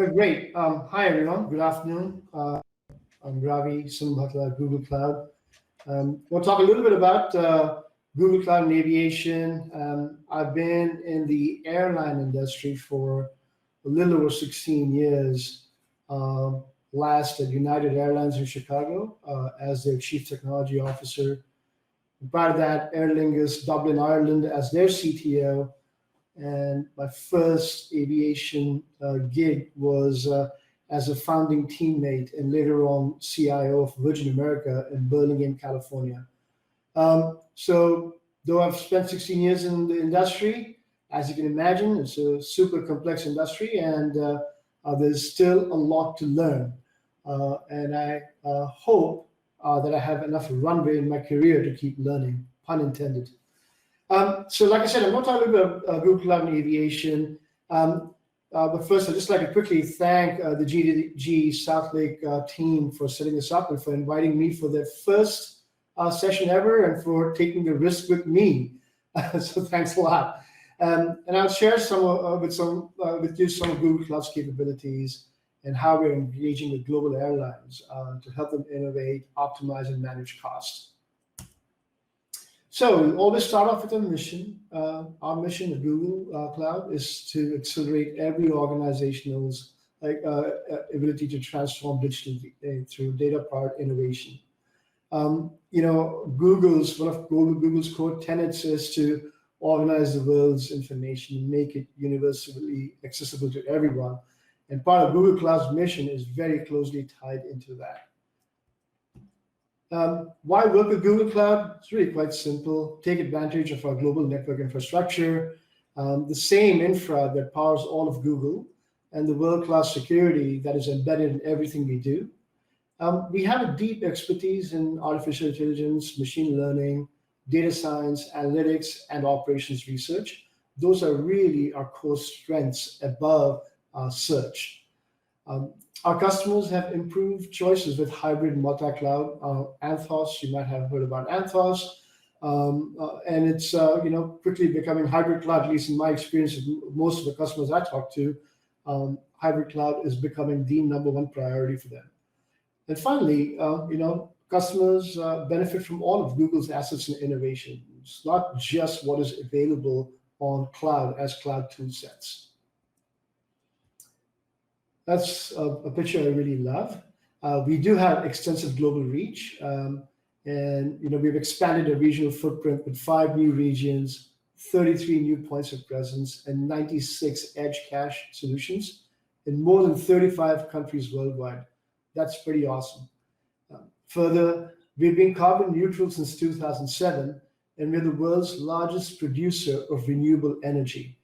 Great. Hi, everyone. Good afternoon. I'm Ravi Simhambhatla, Google Cloud. We'll talk a little bit about Google Cloud and aviation. I've been in the airline industry for a little over 16 years. Last at United Airlines in Chicago as their Chief Technology Officer. Prior to that, Aer Lingus, Dublin, Ireland as their CTO. And my first aviation gig was as a founding teammate and later on CIO of Virgin America in Burlingame, California. So though I've spent 16 years in the industry, as you can imagine, it's a super complex industry and there's still a lot to learn. And I hope that I have enough runway in my career to keep learning, pun intended. So like I said, I'm going to talk a little bit about Google Cloud and aviation. But first, I'd just like to quickly thank the GDG Southlake team for setting this up and for inviting me for their first session ever and for taking the risk with me. So thanks a lot. And I'll share with you some of Google Cloud's capabilities and how we're engaging with global airlines to help them innovate, optimize, and manage costs. So we always start off with a mission. Our mission at Google Cloud is to accelerate every organization's ability to transform digitally through data-powered innovation. One of Google's core tenets is to organize the world's information and make it universally accessible to everyone. And part of Google Cloud's mission is very closely tied into that. Why work with Google Cloud? It's really quite simple. Take advantage of our global network infrastructure, the same infra that powers all of Google, and the world-class security that is embedded in everything we do. We have a deep expertise in artificial intelligence, machine learning, data science, analytics, and operations research. Those are really our core strengths above search. Our customers have improved choices with hybrid multi-cloud. Anthos, you might have heard about Anthos, and it's quickly becoming hybrid cloud. At least in my experience, with most of the customers I talk to, hybrid cloud is becoming the #1 priority for them. And finally, customers benefit from all of Google's assets and innovation. It's not just what is available on cloud as cloud tool sets. That's a picture I really love. We do have extensive global reach, and we've expanded our regional footprint with 5 new regions, 33 new points of presence, and 96 edge cache solutions in more than 35 countries worldwide. That's pretty awesome. Further, we've been carbon neutral since 2007, and we're the world's largest producer of renewable energy.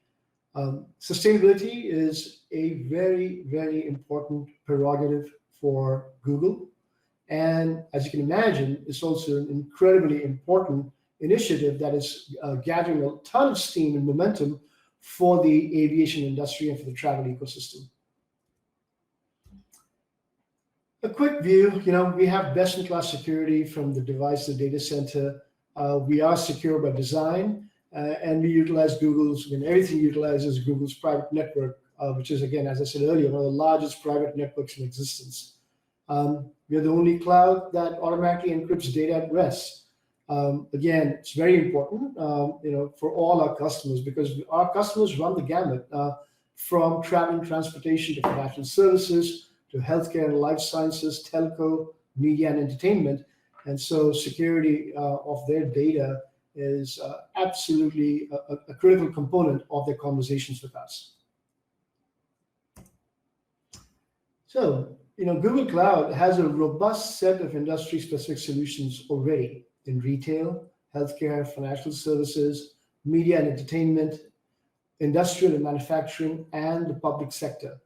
Sustainability is a very, very important prerogative for Google. And as you can imagine, it's also an incredibly important initiative that is gathering a ton of steam and momentum for the aviation industry and for the travel ecosystem. A quick view, we have best-in-class security from the device to the data center. We are secure by design. And we utilize everything utilizes Google's private network, which is, again, as I said earlier, one of the largest private networks in existence. We are the only cloud that automatically encrypts data at rest. Again, it's very important, for all our customers because our customers run the gamut from travel and transportation to financial services to healthcare and life sciences, telco, media, and entertainment. And so security of their data is absolutely a critical component of their conversations with us. So, Google Cloud has a robust set of industry-specific solutions already in retail, healthcare, financial services, media and entertainment, industrial and manufacturing, and the public sector.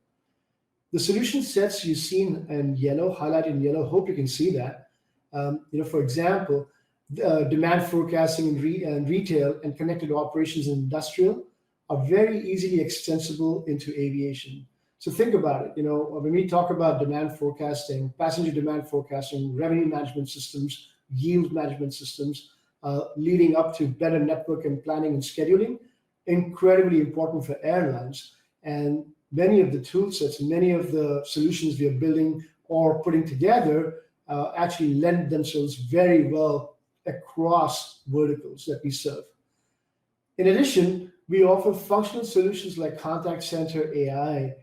The solution sets you see in yellow, highlighted in yellow, hope you can see that. For example, demand forecasting in retail and connected operations in industrial are very easily extensible into aviation. So think about it, when we talk about demand forecasting, passenger demand forecasting, revenue management systems, yield management systems, leading up to better network and planning and scheduling, incredibly important for airlines. And many of the tool sets, many of the solutions we are building or putting together actually lend themselves very well across verticals that we serve. In addition, we offer functional solutions like contact center AI,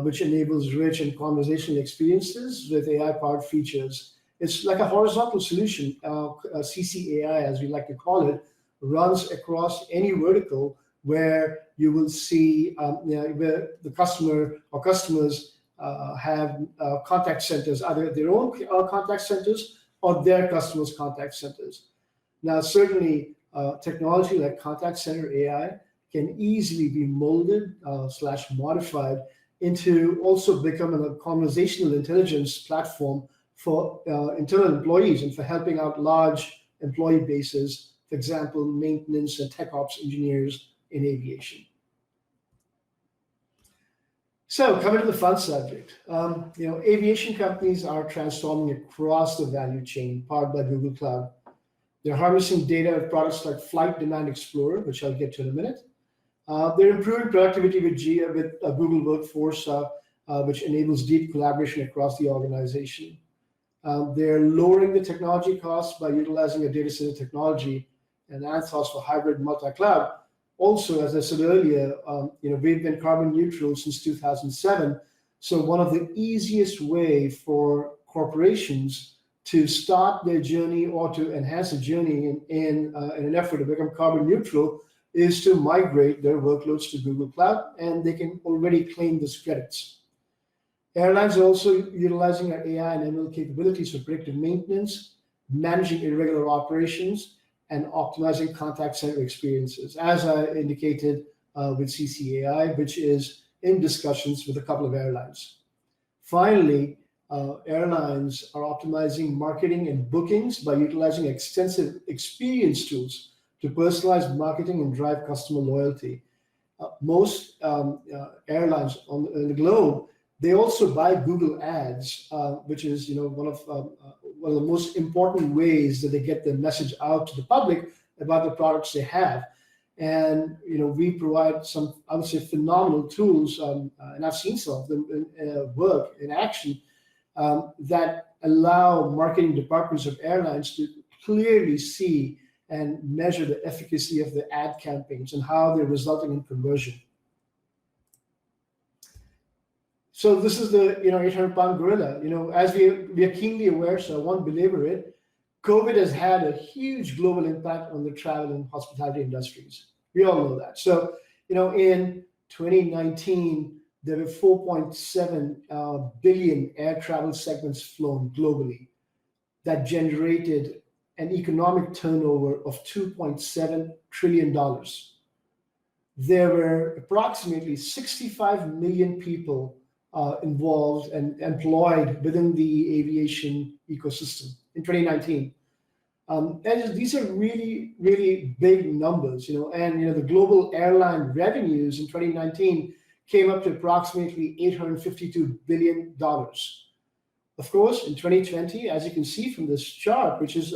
which enables rich and conversational experiences with AI-powered features. It's like a horizontal solution, CCAI, as we like to call it, runs across any vertical where you will see where the customer or customers have contact centers, either their own contact centers or their customers' contact centers. Now, certainly, technology like contact center AI can easily be molded slash modified into also becoming a conversational intelligence platform for internal employees and for helping out large employee bases, for example, maintenance and tech ops engineers in aviation. So coming to the fun subject, aviation companies are transforming across the value chain powered by Google Cloud. They're harnessing data of products like Flight Demand Explorer, which I'll get to in a minute. They're improving productivity with Google Workforce, which enables deep collaboration across the organization. They're lowering the technology costs by utilizing a data center technology and Anthos for hybrid multi-cloud. Also, as I said earlier, we've been carbon neutral since 2007. So one of the easiest way for corporations to start their journey or to enhance a journey in an effort to become carbon neutral is to migrate their workloads to Google Cloud, and they can already claim these credits. Airlines are also utilizing our AI and ML capabilities for predictive maintenance, managing irregular operations, and optimizing contact center experiences, as I indicated with CCAI, which is in discussions with a couple of airlines. Finally, airlines are optimizing marketing and bookings by utilizing extensive experience tools to personalize marketing and drive customer loyalty. Most airlines on the globe, they also buy Google Ads, which is one of the most important ways that they get their message out to the public about the products they have. And we provide some, I would say, phenomenal tools, and I've seen some of them work in action that allow marketing departments of airlines to clearly see and measure the efficacy of the ad campaigns and how they're resulting in conversion. So this is the 800-pound gorilla. As we are keenly aware, so I won't belabor it, COVID has had a huge global impact on the travel and hospitality industries. We all know that. So in 2019, there were 4.7 billion air travel segments flown globally that generated an economic turnover of $2.7 trillion. There were approximately 65 million people involved and employed within the aviation ecosystem in 2019. And these are really, really big numbers, and the global airline revenues in 2019 came up to approximately $852 billion. Of course, in 2020, as you can see from this chart, which is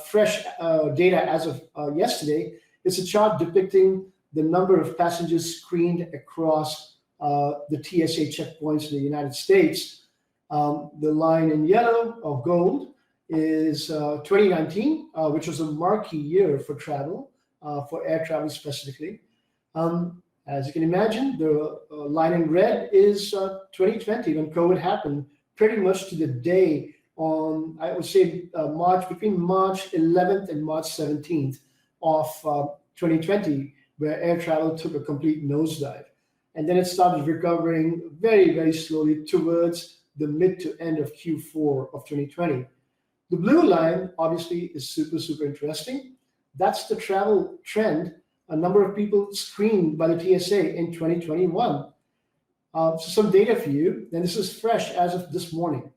fresh data as of yesterday, it's a chart depicting the number of passengers screened across the TSA checkpoints in the United States. The line in yellow or gold is 2019, which was a marquee year for travel, for air travel specifically. As you can imagine, the line in red is 2020, when COVID happened, pretty much to the day on, I would say, between March 11th and March 17th of 2020, where air travel took a complete nosedive. And then it started recovering very, very slowly towards the mid to end of Q4 of 2020. The blue line, obviously, is super, super interesting. That's the travel trend, a number of people screened by the TSA in 2021. So some data for you, and this is fresh as of this morning.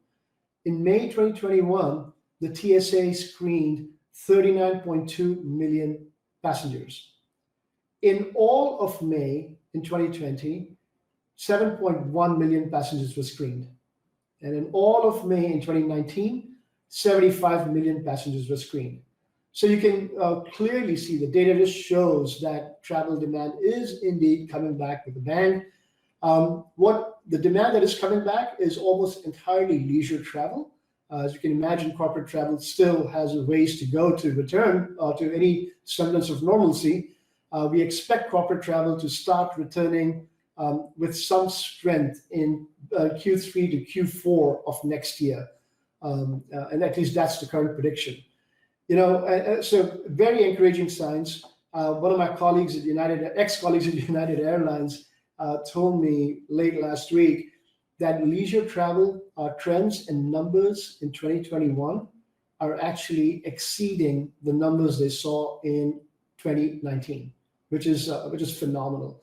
In May 2021, the TSA screened 39.2 million passengers. In all of May in 2020, 7.1 million passengers were screened. And in all of May in 2019, 75 million passengers were screened. So you can clearly see the data just shows that travel demand is indeed coming back with a bang. What the demand that is coming back is almost entirely leisure travel. As you can imagine, corporate travel still has a ways to go to return to any semblance of normalcy. We expect corporate travel to start returning with some strength in Q3 to Q4 of next year. And at least that's the current prediction. So very encouraging signs. One of my colleagues at ex-colleagues at United Airlines told me late last week that leisure travel trends and numbers in 2021 are actually exceeding the numbers they saw in 2019, which is phenomenal.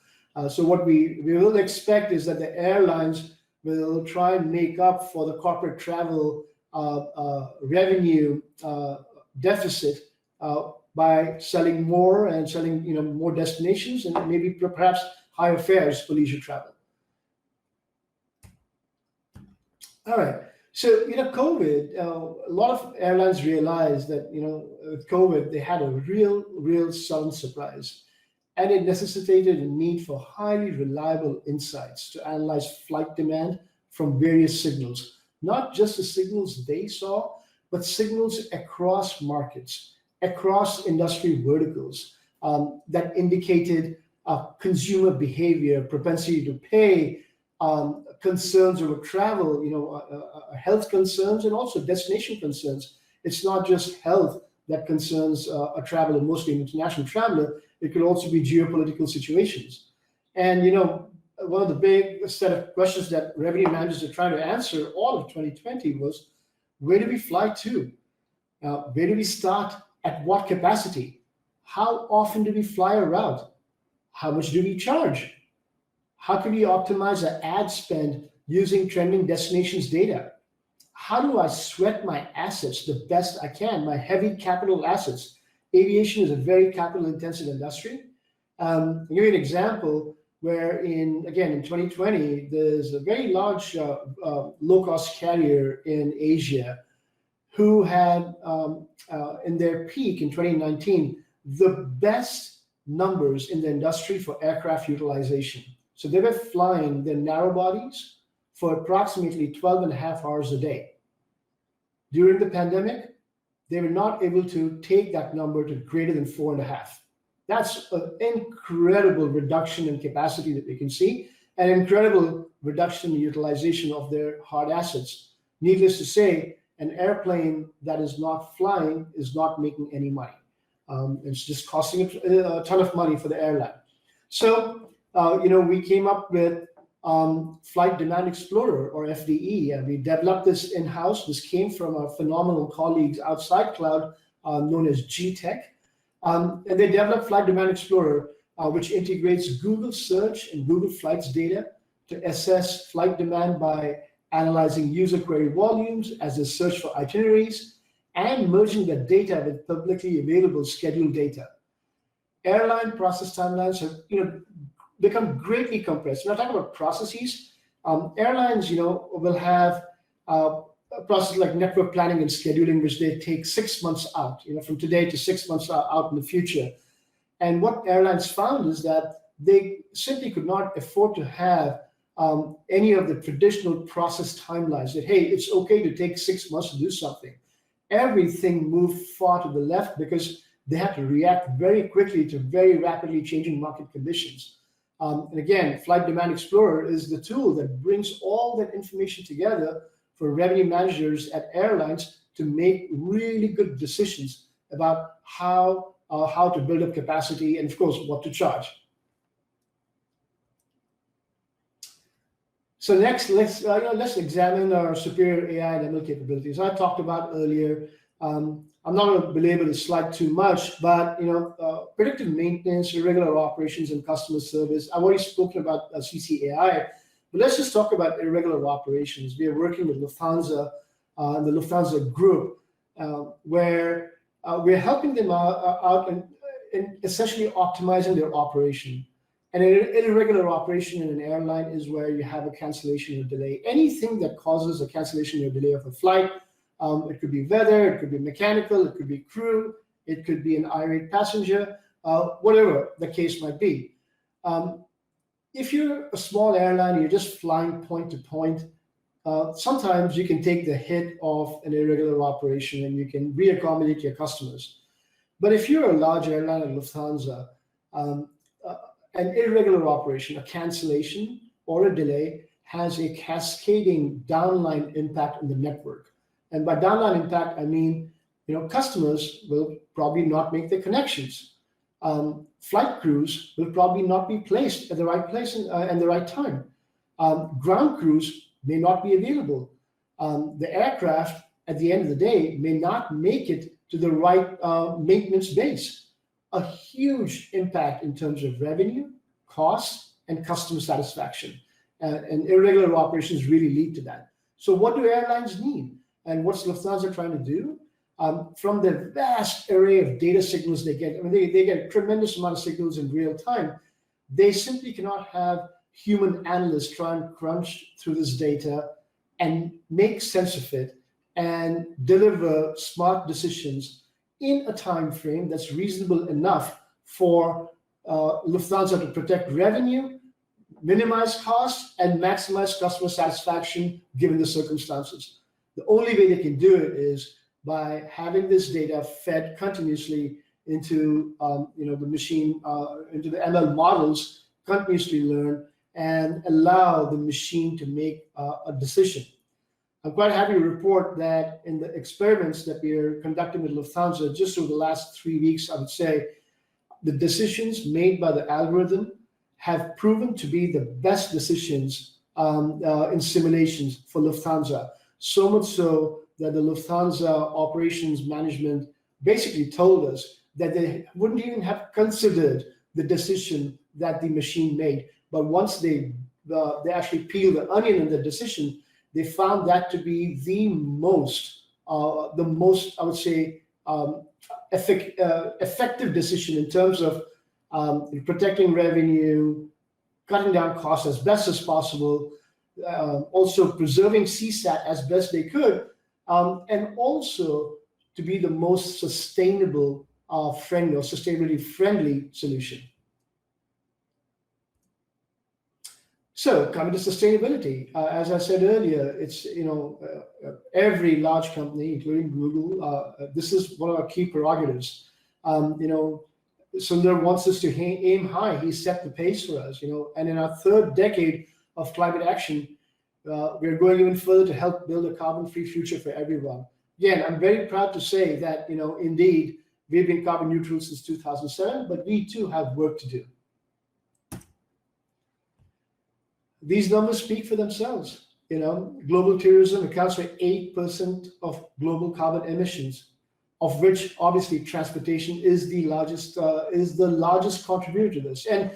So what we will expect is that the airlines will try and make up for the corporate travel revenue deficit by selling more and selling more destinations and maybe perhaps higher fares for leisure travel. All right. So COVID, a lot of airlines realized that with COVID they had a real sudden surprise, and it necessitated a need for highly reliable insights to analyze flight demand from various signals, not just the signals they saw, but signals across markets, across industry verticals that indicated consumer behavior, propensity to pay, concerns over travel, health concerns, and also destination concerns. It's not just health that concerns a traveler, mostly an international traveler. It could also be geopolitical situations. And one of the big set of questions that revenue managers are trying to answer all of 2020 was, where do we fly to? Where do we start? At what capacity? How often do we fly a route? How much do we charge? How can we optimize our ad spend using trending destinations data? How do I sweat my assets the best I can, my heavy capital assets? Aviation is a very capital-intensive industry. I'll give you an example where in 2020, there's a very large low-cost carrier in Asia who had, in their peak in 2019, the best numbers in the industry for aircraft utilization. So they were flying their narrow bodies for approximately 12 and a half hours a day. During the pandemic, they were not able to take that number to greater than 4.5. That's an incredible reduction in capacity that we can see, an incredible reduction in utilization of their hard assets. Needless to say, an airplane that is not flying is not making any money. It's just costing a ton of money for the airline. So, we came up with Flight Demand Explorer, or FDE, and we developed this in-house. This came from our phenomenal colleagues outside cloud, known as GTech. And they developed Flight Demand Explorer, which integrates Google Search and Google Flights data to assess flight demand by analyzing user query volumes as they search for itineraries and merging that data with publicly available schedule data. Airline process timelines have become greatly compressed. When I talk about processes, airlines will have a process like network planning and scheduling, which they take 6 months out, from today to 6 months out in the future. And what airlines found is that they simply could not afford to have any of the traditional process timelines that, hey, it's okay to take 6 months to do something. Everything moved far to the left because they had to react very quickly to very rapidly changing market conditions. And again, Flight Demand Explorer is the tool that brings all that information together for revenue managers at airlines to make really good decisions about how to build up capacity and, of course, what to charge. So next, let's examine our superior AI and ML capabilities. I talked about earlier. I'm not going to belabor this slide too much, but predictive maintenance, irregular operations, and customer service. I've already spoken about CCAI, but let's just talk about irregular operations. We are working with Lufthansa, the Lufthansa Group, where we're helping them out in essentially optimizing their operation. And an irregular operation in an airline is where you have a cancellation or delay. Anything that causes a cancellation or delay of a flight, it could be weather, it could be mechanical, it could be crew, it could be an irate passenger, whatever the case might be. if you're a small airline, you're just flying point to point, sometimes you can take the hit of an irregular operation and you can reaccommodate your customers. But if you're a large airline like Lufthansa, um, uh, an irregular operation, a cancellation or a delay has a cascading downline impact on the network. And by downline impact, I mean, customers will probably not make their connections. Flight crews will probably not be placed at the right place and the right time. Ground crews may not be available. The aircraft, at the end of the day, may not make it to the right maintenance base. A huge impact in terms of revenue, cost, and customer satisfaction. And irregular operations really lead to that. So what do airlines need? And what's Lufthansa trying to do? From the vast array of data signals they get, I mean, they get a tremendous amount of signals in real time. They simply cannot have human analysts try and crunch through this data and make sense of it and deliver smart decisions in a time frame that's reasonable enough for Lufthansa to protect revenue, minimize costs, and maximize customer satisfaction given the circumstances. The only way they can do it is by having this data fed continuously into the machine, into the ML models, continuously learn and allow the machine to make a decision. I'm quite happy to report that in the experiments that we are conducting with Lufthansa, just over the last 3 weeks, I would say, the decisions made by the algorithm have proven to be the best decisions in simulations for Lufthansa. So much so that the Lufthansa operations management basically told us that they wouldn't even have considered the decision that the machine made. But once they actually peeled the onion in the decision, they found that to be the most, I would say, effective decision in terms of protecting revenue, cutting down costs as best as possible, also preserving CSAT as best they could, and also to be the most sustainable friendly or sustainability friendly solution. So coming to sustainability, as I said earlier, it's every large company, including Google, this is one of our key prerogatives. Sundar wants us to aim high. He set the pace for us, and in our third decade of climate action, we're going even further to help build a carbon-free future for everyone. Again, I'm very proud to say that, indeed, we've been carbon neutral since 2007, but we too have work to do. These numbers speak for themselves. Global tourism accounts for 8% of global carbon emissions, of which obviously transportation is the largest contributor to this. And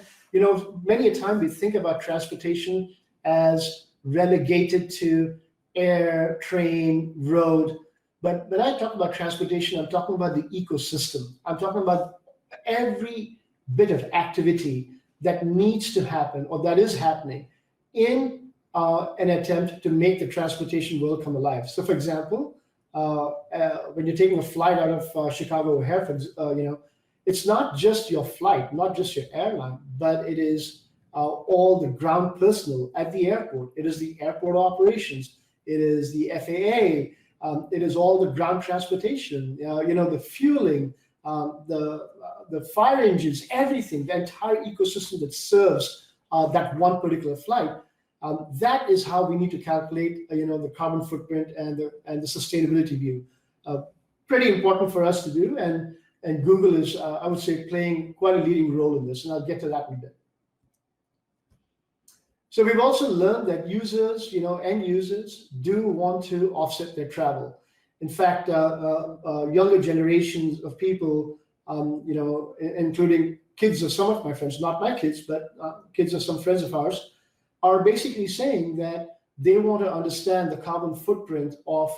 many a time we think about transportation as relegated to air, train, road. But when I talk about transportation, I'm talking about the ecosystem. I'm talking about every bit of activity that needs to happen or that is happening in an attempt to make the transportation world come alive. So, for example, when you're taking a flight out of Chicago O'Hare, it's not just your flight, not just your airline, but it is all the ground personnel at the airport. It is the airport operations. It is the FAA. It is all the ground transportation. The fueling, the fire engines, everything, the entire ecosystem that serves that one particular flight. That is how we need to calculate, the carbon footprint and the sustainability view. Pretty important for us to do, and Google is, I would say, playing quite a leading role in this, and I'll get to that in a bit. So we've also learned that users, end users, do want to offset their travel. In fact, younger generations of people, including kids of some of my friends, not my kids, but kids of some friends of ours, are basically saying that they want to understand the carbon footprint of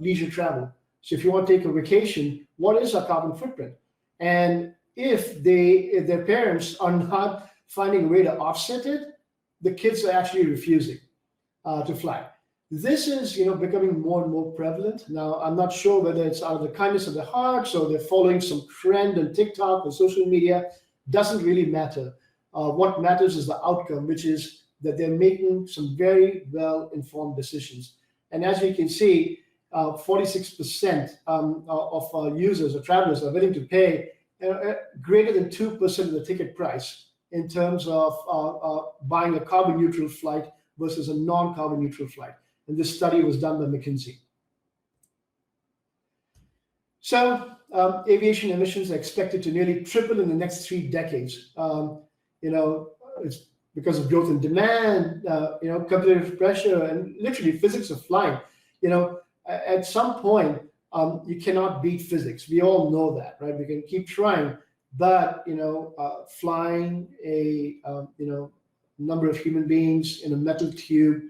leisure travel. So if you want to take a vacation, what is our carbon footprint? And if their parents are not finding a way to offset it, the kids are actually refusing to fly. This is, becoming more and more prevalent. Now, I'm not sure whether it's out of the kindness of their hearts or they're following some trend on TikTok or social media. Doesn't really matter. What matters is the outcome, which is that they're making some very well-informed decisions. And as you can see, 46% of users or travelers are willing to pay greater than 2% of the ticket price in terms of buying a carbon neutral flight versus a non-carbon neutral flight. And this study was done by McKinsey. So aviation emissions are expected to nearly triple in the next 3 decades. It's because of growth in demand, competitive pressure, and literally physics of flying. At some point, you cannot beat physics. We all know that, right? We can keep trying, but flying a number of human beings in a metal tube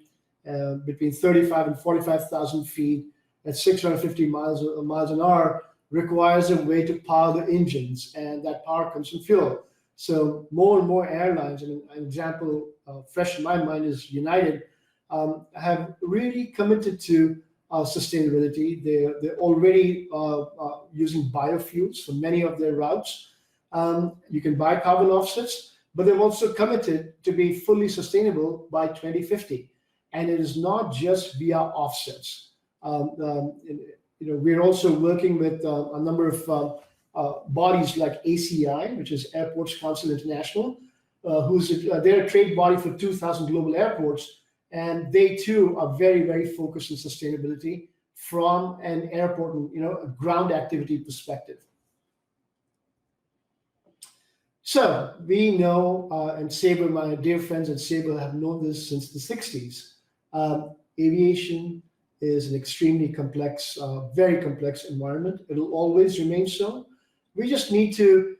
between 35 and 45,000 feet at 650 miles an hour requires a way to power the engines, and that power comes from fuel. So more and more airlines, and an example fresh in my mind is United, have really committed to sustainability. They're already using biofuels for many of their routes. You can buy carbon offsets, but they've also committed to be fully sustainable by 2050. And it is not just via offsets. We're also working with a number of bodies like ACI, which is Airports Council International, they're a trade body for 2,000 global airports, and they too are very, very focused on sustainability from an airport and a ground activity perspective. So we know, and Sabre, my dear friends at Sabre have known this since the 60s. Aviation is an extremely complex, very complex environment. It'll always remain so. We just need to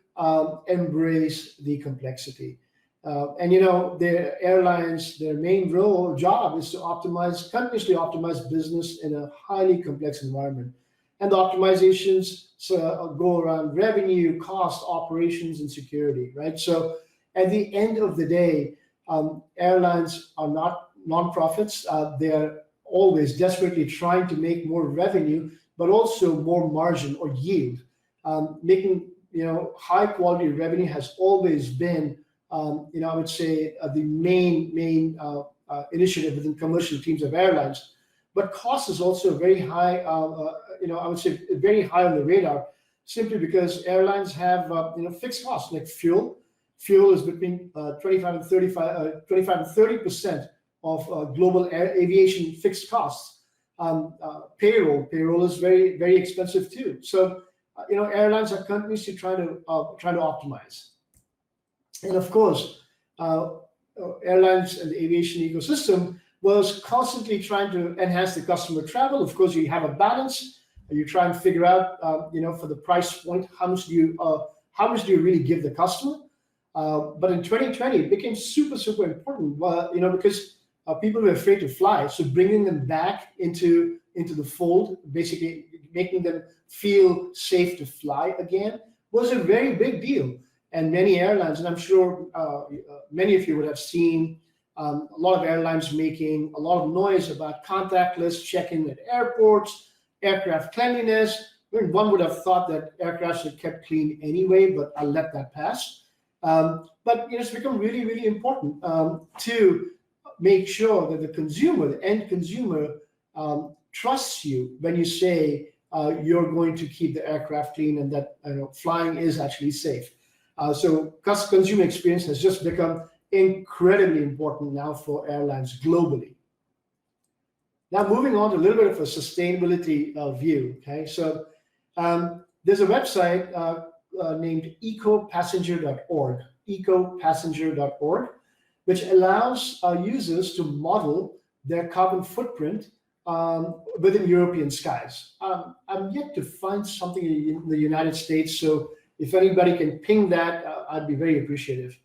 embrace the complexity. Their airlines, their main job is to continuously optimize business in a highly complex environment. And the optimizations go around revenue, cost, operations, and security, right? So at the end of the day, airlines are not nonprofits. They're always desperately trying to make more revenue, but also more margin or yield. Making high quality revenue has always been, I would say, the main initiative within commercial teams of airlines. But cost is also very high. I would say very high on the radar, simply because airlines have fixed costs like fuel. Fuel is between 25 and 30% of global aviation fixed costs. Payroll is very, very expensive too. So airlines are continuously trying to optimize. And of course, airlines and the aviation ecosystem was constantly trying to enhance the customer travel. Of course, you have a balance. You try and figure out, for the price point, how much do you really give the customer? But in 2020, it became super, super important, because people were afraid to fly. So bringing them back into the fold, basically making them feel safe to fly again, was a very big deal. And many airlines, and I'm sure many of you would have seen a lot of airlines making a lot of noise about contactless check-in at airports, aircraft cleanliness. One would have thought that aircraft should be kept clean anyway, but I'll let that pass. But it's become really, really important to make sure that the end consumer, trusts you when you say you're going to keep the aircraft clean and that flying is actually safe. So consumer experience has just become incredibly important now for airlines globally. Now moving on to a little bit of a sustainability view. Okay, so there's a website named ecopassenger.org, which allows users to model their carbon footprint within European skies. I'm yet to find something in the United States, so if anybody can ping that, I'd be very appreciative.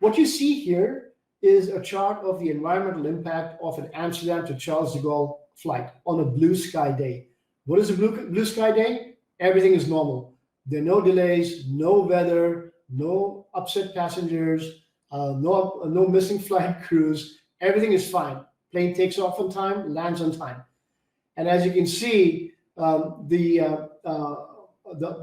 What you see here is a chart of the environmental impact of an Amsterdam to Charles de Gaulle flight on a blue sky day. What is a blue sky day? Everything is normal. There are no delays, no weather, no upset passengers, no missing flight crews. Everything is fine. Plane takes off on time, lands on time. And as you can see, the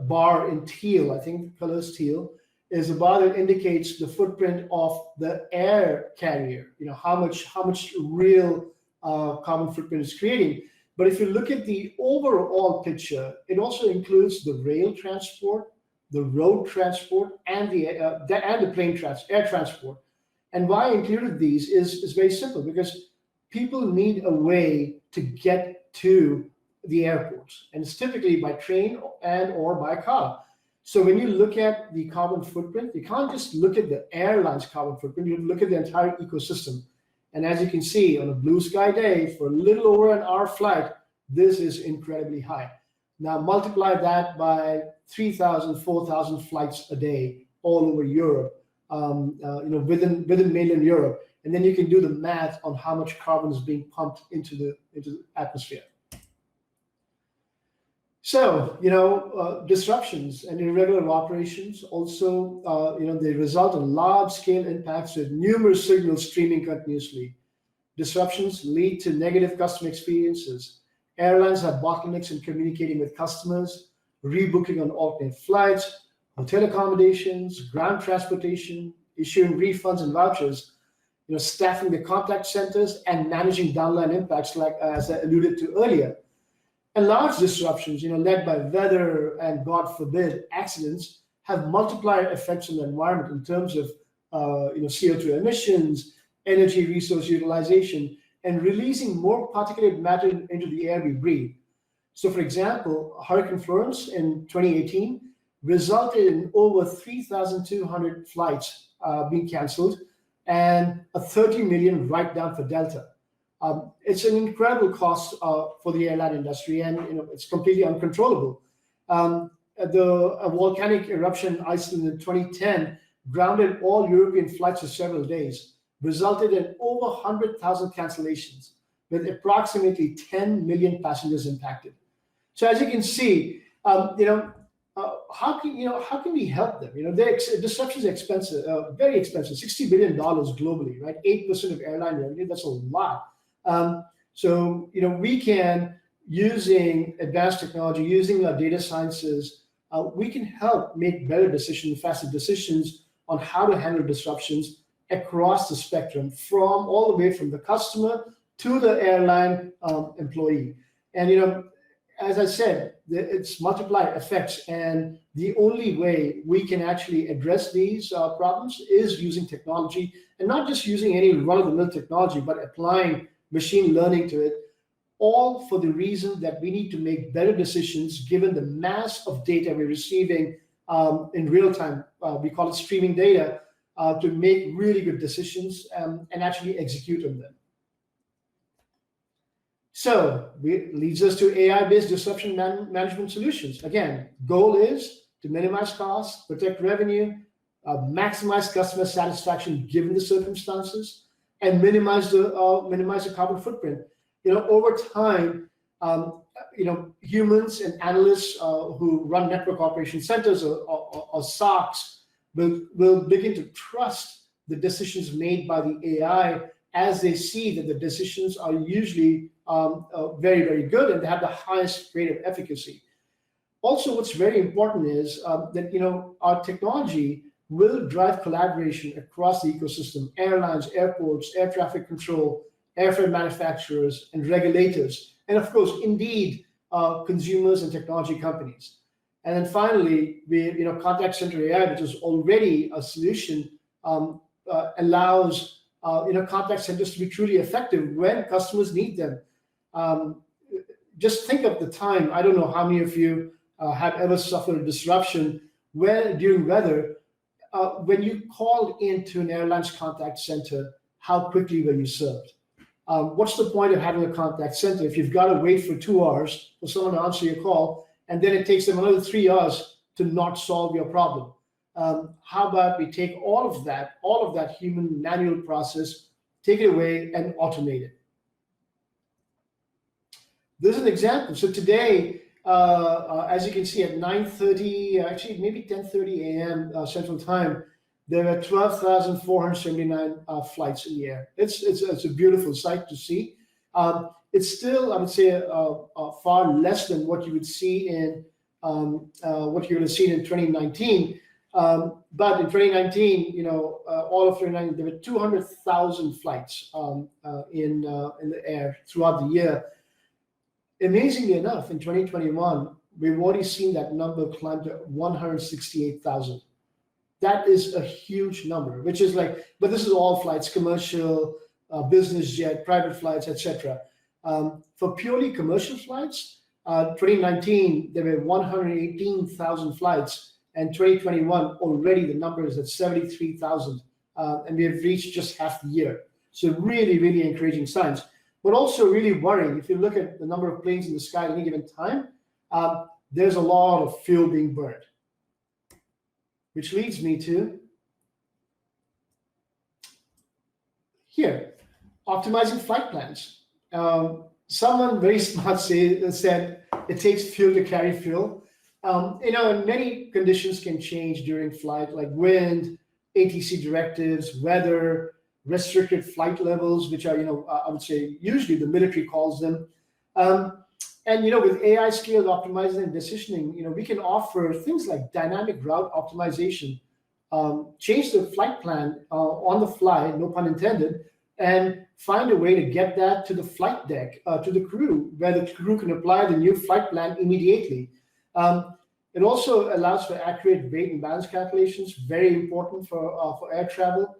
bar in teal, I think the color is teal, is a bar that indicates the footprint of the air carrier. How much real carbon footprint is creating. But if you look at the overall picture, it also includes the rail transport, the road transport, and the air transport. And why I included these is very simple, because people need a way to get to the airports, and it's typically by train and or by car. So when you look at the carbon footprint, you can't just look at the airline's carbon footprint, you look at the entire ecosystem. And as you can see, on a blue sky day, for a little over an hour flight, this is incredibly high. Now multiply that by 3,000, 4,000 flights a day all over Europe, within mainland Europe, and then you can do the math on how much carbon is being pumped into the atmosphere. So, disruptions and irregular operations also, they result in large-scale impacts with numerous signals streaming continuously. Disruptions lead to negative customer experiences. Airlines have bottlenecks in communicating with customers, rebooking on alternate flights, hotel accommodations, ground transportation, issuing refunds and vouchers, staffing the contact centers, and managing downline impacts, like as I alluded to earlier. And large disruptions, led by weather and, God forbid, accidents, have multiplier effects on the environment in terms of, CO2 emissions, energy resource utilization, and releasing more particulate matter into the air we breathe. So, for example, Hurricane Florence in 2018 resulted in over 3,200 flights being canceled and a 30 million write-down for Delta. It's an incredible cost for the airline industry, and it's completely uncontrollable. The volcanic eruption in Iceland in 2010 grounded all European flights for several days, resulted in over 100,000 cancellations, with approximately 10 million passengers impacted. So as you can see, how can we help them? Disruption is expensive, very expensive, $60 billion globally, right? 8% of airline revenue, that's a lot. So we can, using advanced technology, using our data sciences, we can help make better decisions, faster decisions on how to handle disruptions across the spectrum, from all the way from the customer to the airline employee. And as I said, it's multiplier effects, and the only way we can actually address these problems is using technology, and not just using any run-of-the-mill technology, but applying machine learning to it, all for the reason that we need to make better decisions given the mass of data we're receiving in real time. We call it streaming data, to make really good decisions and actually execute on them. So it leads us to AI-based disruption management solutions. Again, goal is to minimize costs, protect revenue, maximize customer satisfaction given the circumstances, and minimize the carbon footprint. Over time, humans and analysts who run network operation centers or SOCs will begin to trust the decisions made by the AI, as they see that the decisions are usually very, very good, and they have the highest rate of efficacy. Also, what's very important is that our technology will drive collaboration across the ecosystem: airlines, airports, air traffic control, airframe manufacturers, and regulators, and of course, indeed, consumers and technology companies. And then finally, contact center AI, which is already a solution, allows contact centers to be truly effective when customers need them. Just think of the time. I don't know how many of you have ever suffered a disruption during weather. When you called into an airline's contact center, how quickly were you served? What's the point of having a contact center if you've got to wait for 2 hours for someone to answer your call, and then it takes them another 3 hours to not solve your problem? How about we take all of that human manual process, take it away, and automate it? This is an example. So today, as you can see, at 9:30, actually maybe 10:30 a.m. Central Time, there were 12,479 flights in the air. It's a beautiful sight to see. It's still, I would say, far less than what you would see in what you would have seen in 2019. But in 2019, all of 2019, there were 200,000 flights in the air throughout the year. Amazingly enough, in 2021, we've already seen that number climb to 168,000. That is a huge number, which is like, but this is all flights, commercial, business jet, private flights, etc. For purely commercial flights, 2019, there were 118,000 flights, and 2021, already the number is at 73,000. And we have reached just half the year. So really, really encouraging signs. But also really worrying, if you look at the number of planes in the sky at any given time, there's a lot of fuel being burned. Which leads me to here, optimizing flight plans. Someone very smart said it takes fuel to carry fuel. And many conditions can change during flight, like wind, ATC directives, weather, restricted flight levels, which are, I would say usually the military calls them. And with AI scaled optimizing and decisioning, we can offer things like dynamic route optimization, change the flight plan on the fly, no pun intended, and find a way to get that to the flight deck, to the crew, where the crew can apply the new flight plan immediately. It also allows for accurate weight and balance calculations, very important for air travel.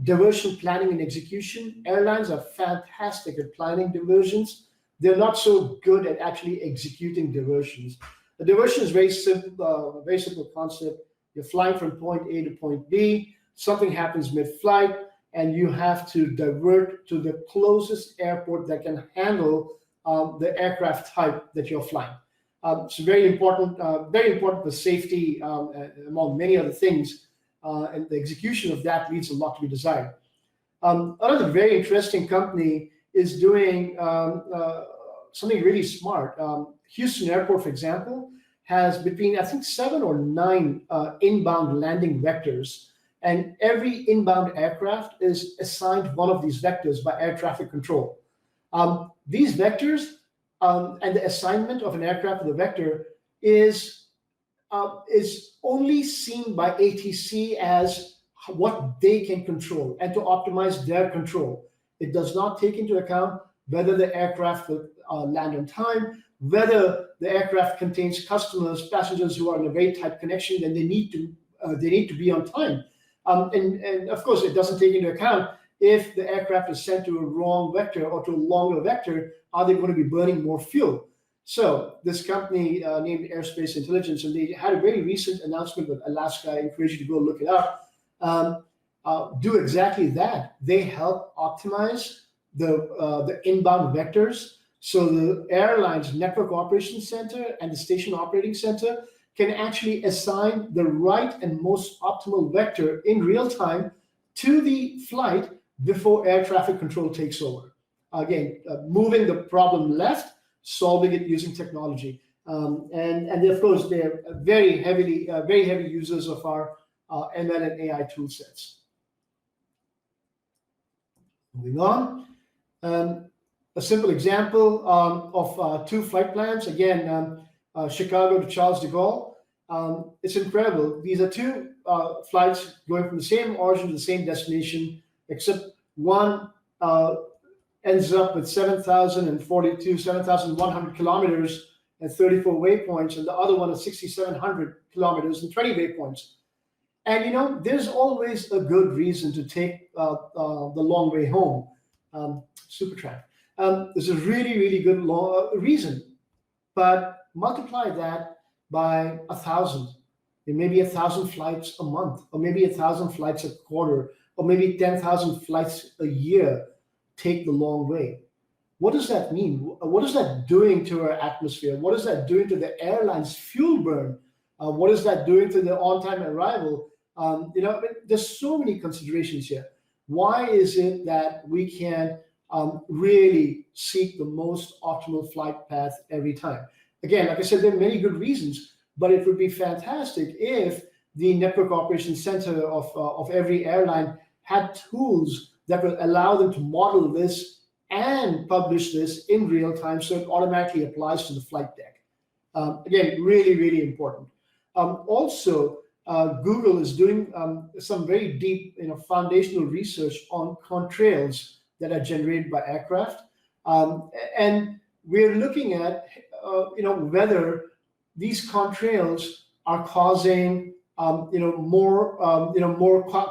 Diversion planning and execution. Airlines are fantastic at planning diversions. They're not so good at actually executing diversions. A diversion is very simple concept. You're flying from point A to point B, something happens mid-flight, and you have to divert to the closest airport that can handle the aircraft type that you're flying. It's very important for safety, among many other things, and the execution of that leaves a lot to be desired. Another very interesting company is doing something really smart. Houston Airport, for example, has between, I think, 7 or 9 inbound landing vectors, and every inbound aircraft is assigned one of these vectors by air traffic control. These vectors and the assignment of an aircraft with a vector is only seen by ATC as what they can control and to optimize their control. It does not take into account whether the aircraft will land on time, whether the aircraft contains customers, passengers who are in a very tight connection, then they need to be on time. And of course, it doesn't take into account if the aircraft is sent to a wrong vector or to a longer vector, are they going to be burning more fuel? So this company named Airspace Intelligence, and they had a very recent announcement with Alaska. I encourage you to go look it up. Do exactly that. They help optimize the inbound vectors, so the airline's network operations center and the station operating center can actually assign the right and most optimal vector in real time to the flight before air traffic control takes over. Again, moving the problem left, solving it using technology. And of course, they're very heavy users of our ML and AI tool sets. Moving on. A simple example of 2 flight plans. Again, Chicago to Charles de Gaulle. It's incredible. These are 2 flights going from the same origin to the same destination, except one ends up with 7,100 kilometers and 34 waypoints, and the other one is 6,700 kilometers and 20 waypoints. And there's always a good reason to take the long way home. Supertramp. There's a really, really good reason, but multiply that by 1,000. It may be 1,000 flights a month, or maybe 1,000 flights a quarter, or maybe 10,000 flights a year take the long way. What does that mean? What is that doing to our atmosphere? What is that doing to the airline's fuel burn? What is that doing to the on-time arrival? There's so many considerations here. Why is it that we can really seek the most optimal flight path every time? Again, like I said, there are many good reasons, but it would be fantastic if the network operations center of every airline had tools that will allow them to model this and publish this in real time, so it automatically applies to the flight deck. Again, really, really important. Also, Google is doing some very deep, foundational research on contrails that are generated by aircraft, and we're looking at, whether these contrails are causing, more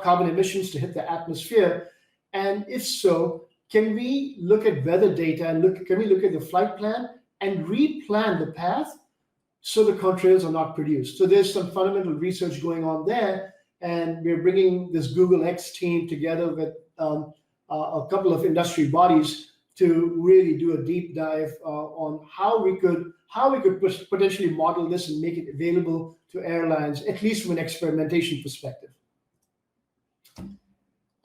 carbon emissions to hit the atmosphere, and if so, can we look at weather data and can we look at the flight plan and replan the path so the contrails are not produced? So there's some fundamental research going on there, and we're bringing this Google X team together with a couple of industry bodies to really do a deep dive on how we could potentially model this and make it available to airlines, at least from an experimentation perspective.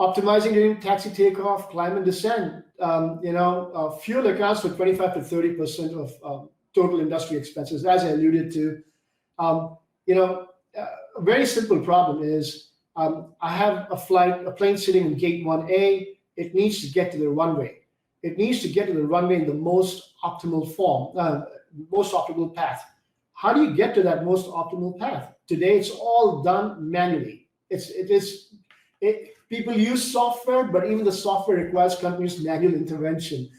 Optimizing during taxi takeoff, climb and descent. Fuel accounts for 25 to 30% of total industry expenses, as I alluded to. A very simple problem is I have a plane sitting in gate 1A. It needs to get to the runway. It needs to get to the runway in the most optimal form, most optimal path. How do you get to that most optimal path? Today, it's all done manually. People use software, but even the software requires continuous manual intervention.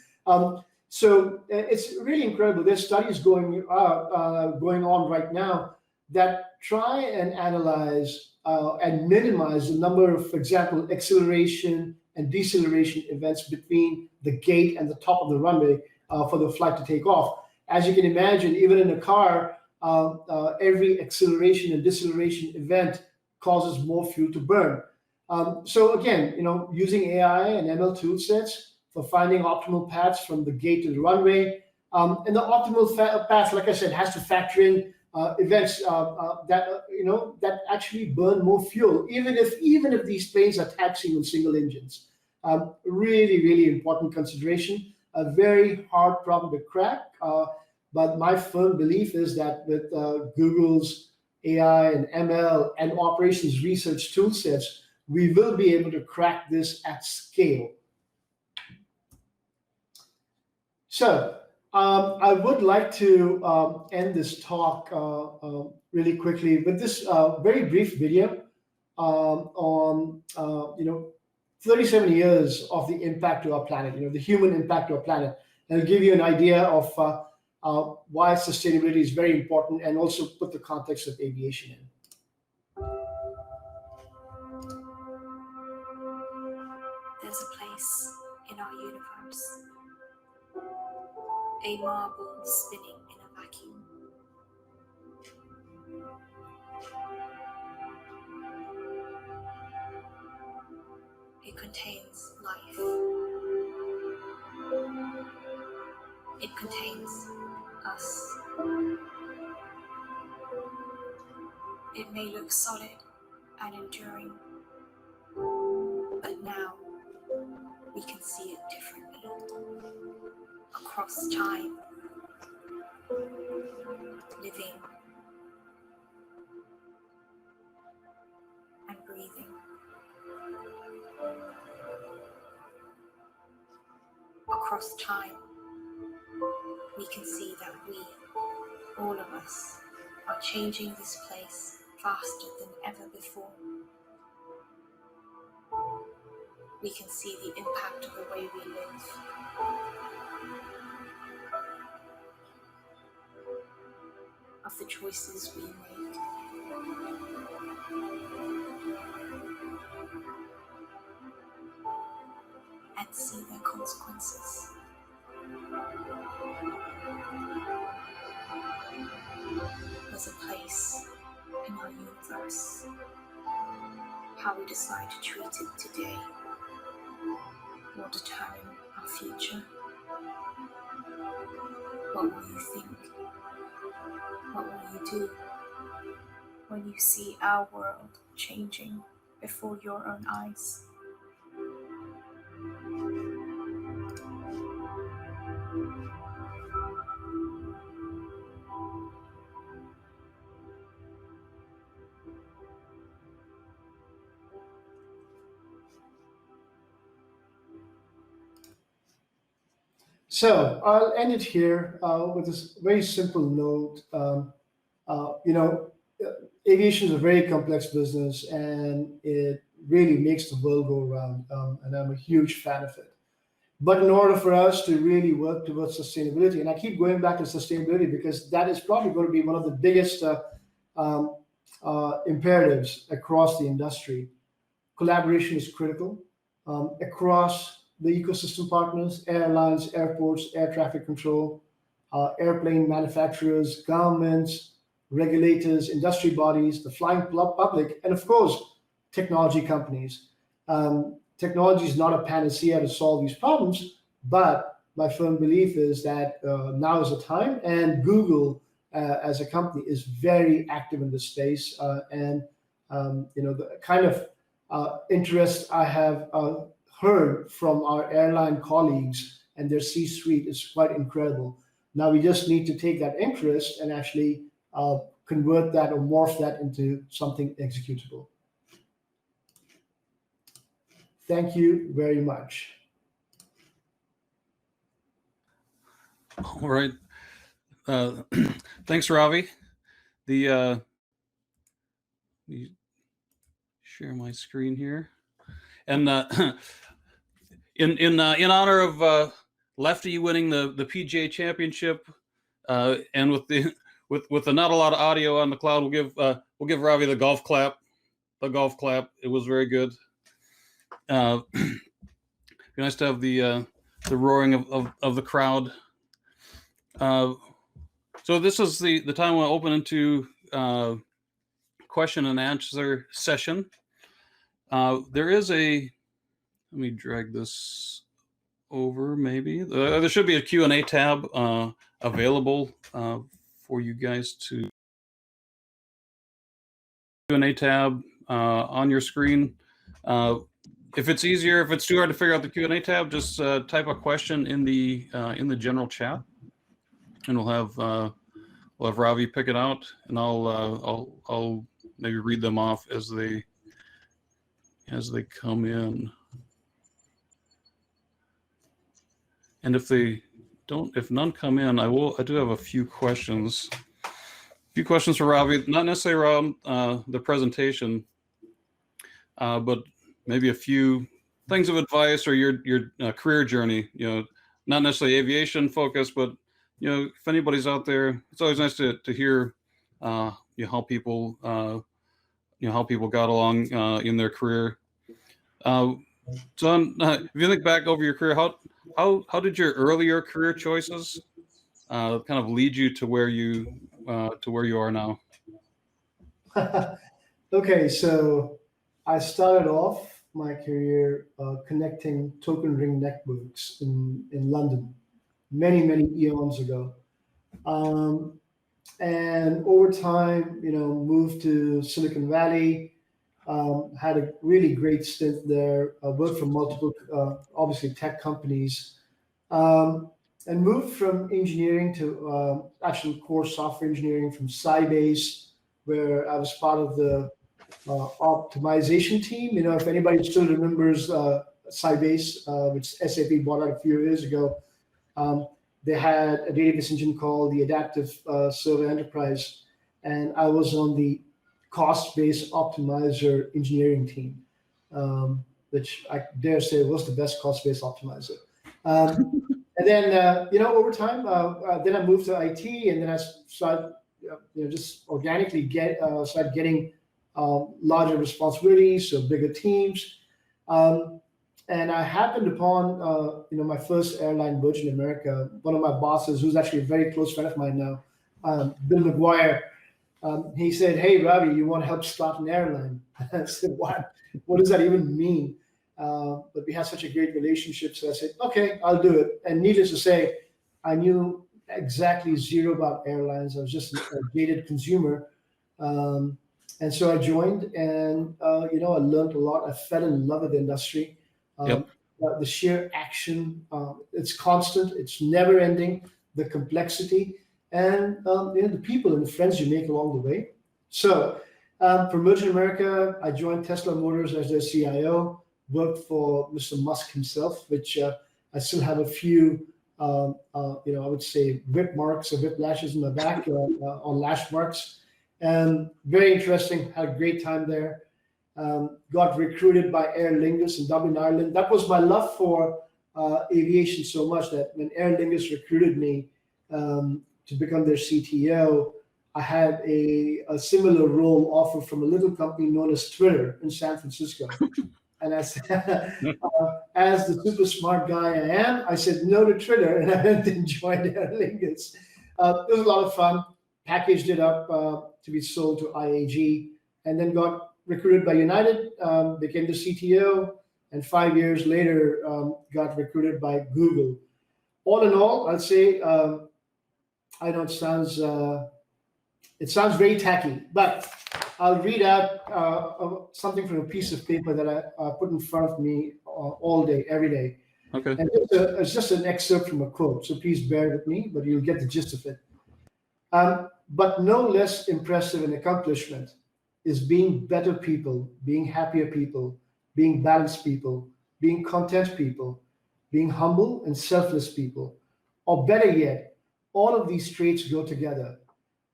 So it's really incredible. There's studies going on right now that try and analyze and minimize the number of, for example, acceleration and deceleration events between the gate and the top of the runway for the flight to take off. As you can imagine, even in a car, every acceleration and deceleration event causes more fuel to burn. So again, using AI and ML tool sets for finding optimal paths from the gate to the runway, and the optimal path, like I said, has to factor in events that actually burn more fuel, even if these planes are taxiing on single engines. Really, really important consideration. A very hard problem to crack, but my firm belief is that with Google's AI and ML and operations research tool sets, we will be able to crack this at scale. So I would like to end this talk really quickly with this very brief video on 37 years of the impact to our planet, the human impact to our planet, and it'll give you an idea of why sustainability is very important, and also put the context of aviation in. There's a place in our universe, a marble spinning in a vacuum. It contains life. It contains us. It may look solid and enduring, but now we can see it differently. Across time, living and breathing. Across time, we can see that we, all of us, are changing this place faster than ever before. We can see the impact of the way we live. Of the choices we make. And see their consequences. There's a place in our universe. How we decide to treat it today will determine our future. What will you think? What will you do when you see our world changing before your own eyes? So I'll end it here with this very simple note. aviation is a very complex business, and it really makes the world go round. And I'm a huge fan of it. But in order for us to really work towards sustainability, and I keep going back to sustainability because that is probably going to be one of the biggest um, imperatives across the industry. Collaboration is critical across the ecosystem partners, airlines, airports, air traffic control, airplane manufacturers, governments, regulators, industry bodies, the flying public, and of course, technology companies. Technology is not a panacea to solve these problems, but my firm belief is that now is the time, and Google as a company is very active in this space. And the kind of interest I have heard from our airline colleagues and their C-suite is quite incredible. Now we just need to take that interest and actually convert that or morph that into something executable. Thank you very much. All right. Thanks, Ravi. Let me share my screen here. And in honor of Lefty winning the PGA Championship, and with the not a lot of audio on the cloud, we'll give Ravi the golf clap. The golf clap. It was very good. Be nice to have the roaring of the crowd. So this is the time we'll open into question and answer session. There is let me drag this over maybe. There should be a Q&A tab available for you guys to Q&A tab on your screen. If it's easier, if it's too hard to figure out the Q&A tab, just type a question in the general chat, and we'll have Ravi pick it out, and I'll maybe read them off as they come in. And if none come in, I do have a few questions. For Ravi, not necessarily around the presentation, but maybe a few things of advice or your career journey. Not necessarily aviation focused, but if anybody's out there, it's always nice to hear how people got along in their career. John, if you think back over your career, how did your earlier career choices kind of lead you to where you are now? Okay, so I started off my career connecting token ring networks in London many eons ago, and over time, moved to Silicon Valley. Had a really great stint there. Worked for multiple, obviously, tech companies, and moved from engineering to actual core software engineering from Sybase, where I was part of the optimization team. If anybody still remembers Sybase, which SAP bought out a few years ago, they had a database engine called the Adaptive Server Enterprise, and I was on the cost-based optimizer engineering team, which I dare say was the best cost-based optimizer. And then, over time, then I moved to IT, and then I started, just organically started getting larger responsibilities, so bigger teams. And I happened upon, my first airline, Virgin America. One of my bosses, who's actually a very close friend of mine now, Bill McGuire, he said, "Hey, Ravi, you want to help start an airline?" I said, "What? What does that even mean?" But we had such a great relationship, so I said, "Okay, I'll do it." And needless to say, I knew exactly zero about airlines. I was just a jaded consumer. And so I joined, and I learned a lot. I fell in love with the industry. Yep. The sheer action, it's constant, it's never ending, the complexity, and the people and the friends you make along the way. So from Virgin America, I joined Tesla Motors as their CIO, worked for Mr. Musk himself, which I still have a few, I would say whip marks or whip lashes in my back on lash marks. And very interesting. Had a great time there. Got recruited by Aer Lingus in Dublin, Ireland. That was my love for aviation so much that when Aer Lingus recruited me to become their CTO, I had a similar role offered from a little company known as Twitter in San Francisco. And I said, as the super smart guy I am, I said no to Twitter, and I went and joined Aer Lingus. It was a lot of fun. Packaged it up to be sold to IAG, and then got recruited by United, became the CTO, and 5 years later got recruited by Google. All in all, I'd say I know it sounds very tacky, but I'll read out something from a piece of paper that I put in front of me all day, every day. Okay. And it's just an excerpt from a quote, so please bear with me, but you'll get the gist of it. But no less impressive an accomplishment is being better people, being happier people, being balanced people, being content people, being humble and selfless people. Or better yet, all of these traits go together.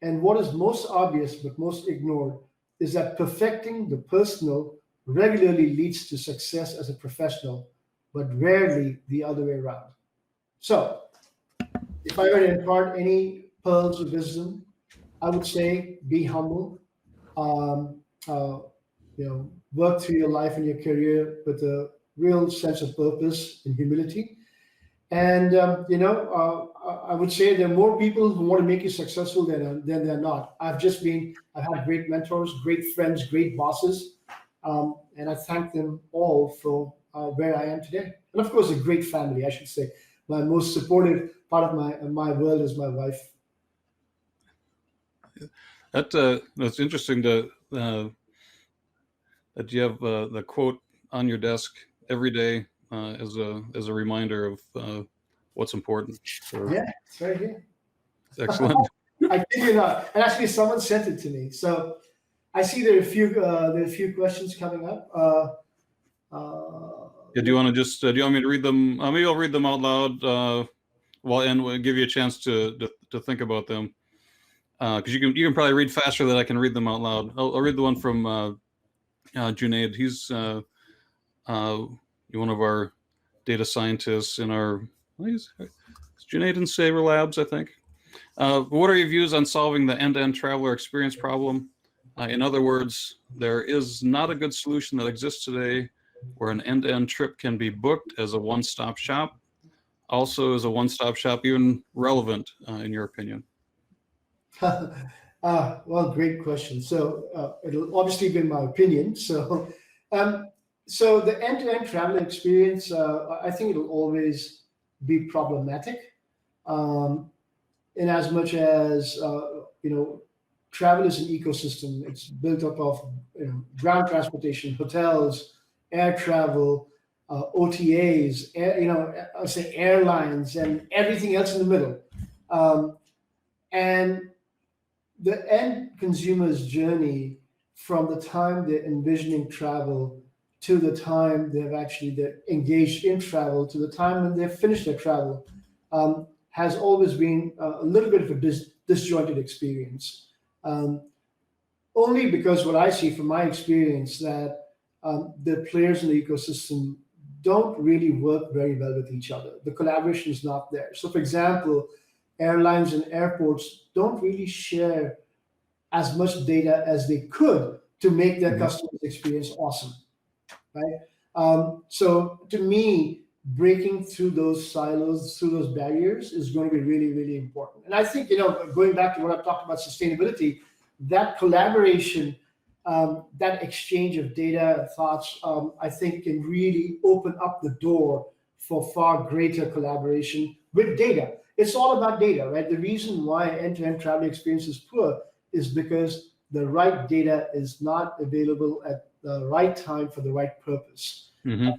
And what is most obvious but most ignored is that perfecting the personal regularly leads to success as a professional, but rarely the other way around. So, if I were to impart any pearls of wisdom, I would say be humble. Work through your life and your career with a real sense of purpose and humility. And I would say there are more people who want to make you successful than they're not. I've had great mentors, great friends, great bosses, and I thank them all for where I am today. And of course, a great family, I should say. My most supportive part of my world is my wife. That's interesting that you have the quote on your desk every day as a reminder of what's important. So, yeah, it's right here. Excellent. I kid you not. And actually, someone sent it to me. So I see there are a few questions coming up. Yeah, do you want me to read them? Maybe I'll read them out loud. And we'll give you a chance to think about them. Because you can probably read faster than I can read them out loud. I'll read the one from Junaid. He's one of our data scientists in our. It's Junaid in Sabre Labs, I think. What are your views on solving the end-to-end traveler experience problem? In other words, there is not a good solution that exists today where an end-to-end trip can be booked as a one-stop shop. Also, is a one-stop shop even relevant in your opinion? Well, great question. So it'll obviously be my opinion. So the end-to-end travel experience, I think it'll always be problematic, in as much as travel is an ecosystem. It's built up of ground transportation, hotels, air travel, OTAs, I'll say airlines, and everything else in the middle. And the end consumer's journey from the time they're envisioning travel to the time they're engaged in travel to the time when they've finished their travel has always been a little bit of a disjointed experience. Only because what I see from my experience that the players in the ecosystem don't really work very well with each other. The collaboration is not there. So for example, airlines and airports don't really share as much data as they could to make their customers' experience awesome, right? So to me, breaking through those silos, through those barriers is going to be really, really important. And I think, going back to what I've talked about sustainability, that collaboration, that exchange of data and thoughts, I think can really open up the door for far greater collaboration with data. It's all about data, right? The reason why end-to-end travel experience is poor is because the right data is not available at the right time for the right purpose. Mm-hmm.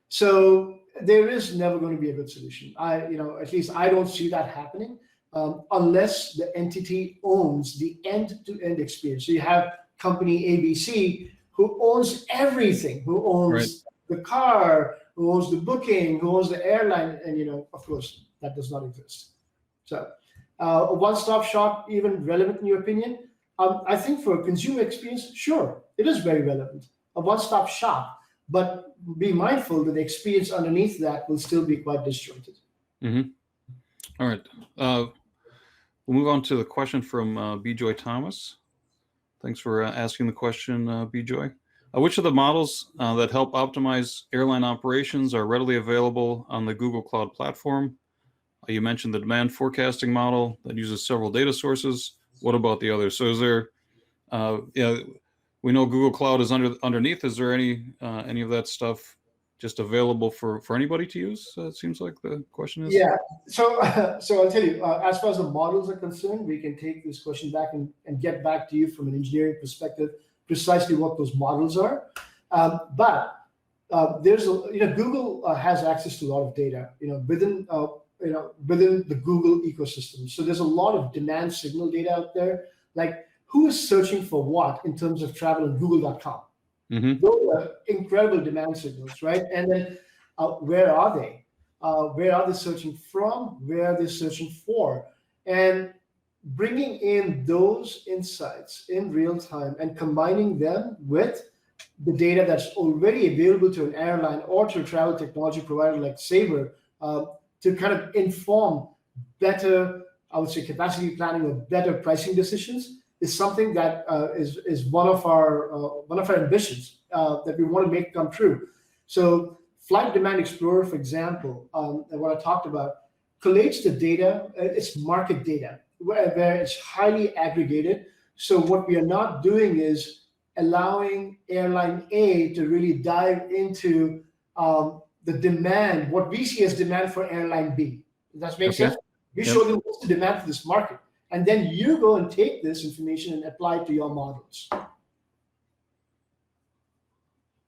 So there is never going to be a good solution. At least I don't see that happening unless the entity owns the end-to-end experience. So you have company ABC who owns everything, who owns the car, who owns the booking, who owns the airline, and of course, that does not exist. So a one-stop shop, even relevant in your opinion? I think for consumer experience, sure, it is very relevant, a one-stop shop. But be mindful that the experience underneath that will still be quite disjointed. Mm-hmm. All right. We'll move on to the question from B. Joy Thomas. Thanks for asking the question, B. Joy. Which of the models that help optimize airline operations are readily available on the Google Cloud platform? You mentioned the demand forecasting model that uses several data sources. What about the others? So is there, we know Google Cloud is underneath. Is there any of that stuff just available for anybody to use? It seems like the question is. Yeah. So I'll tell you, as far as the models are concerned, we can take this question back and get back to you from an engineering perspective, precisely what those models are. But there's Google has access to a lot of data, within the Google ecosystem. So there's a lot of demand signal data out there, like who is searching for what in terms of travel on Google.com. Mm-hmm. Those are incredible demand signals, right? And then where are they? Where are they searching from? Where are they searching for? And bringing in those insights in real time and combining them with the data that's already available to an airline or to a travel technology provider like Sabre to kind of inform better, I would say, capacity planning or better pricing decisions is something that is one of our ambitions that we want to make come true. So Flight Demand Explorer, for example, and what I talked about, collates the data. It's market data where it's highly aggregated. So what we are not doing is allowing airline A to really dive into the demand, what we see as demand for airline B. Does that make sense? We show them what's the demand for this market. And then you go and take this information and apply it to your models.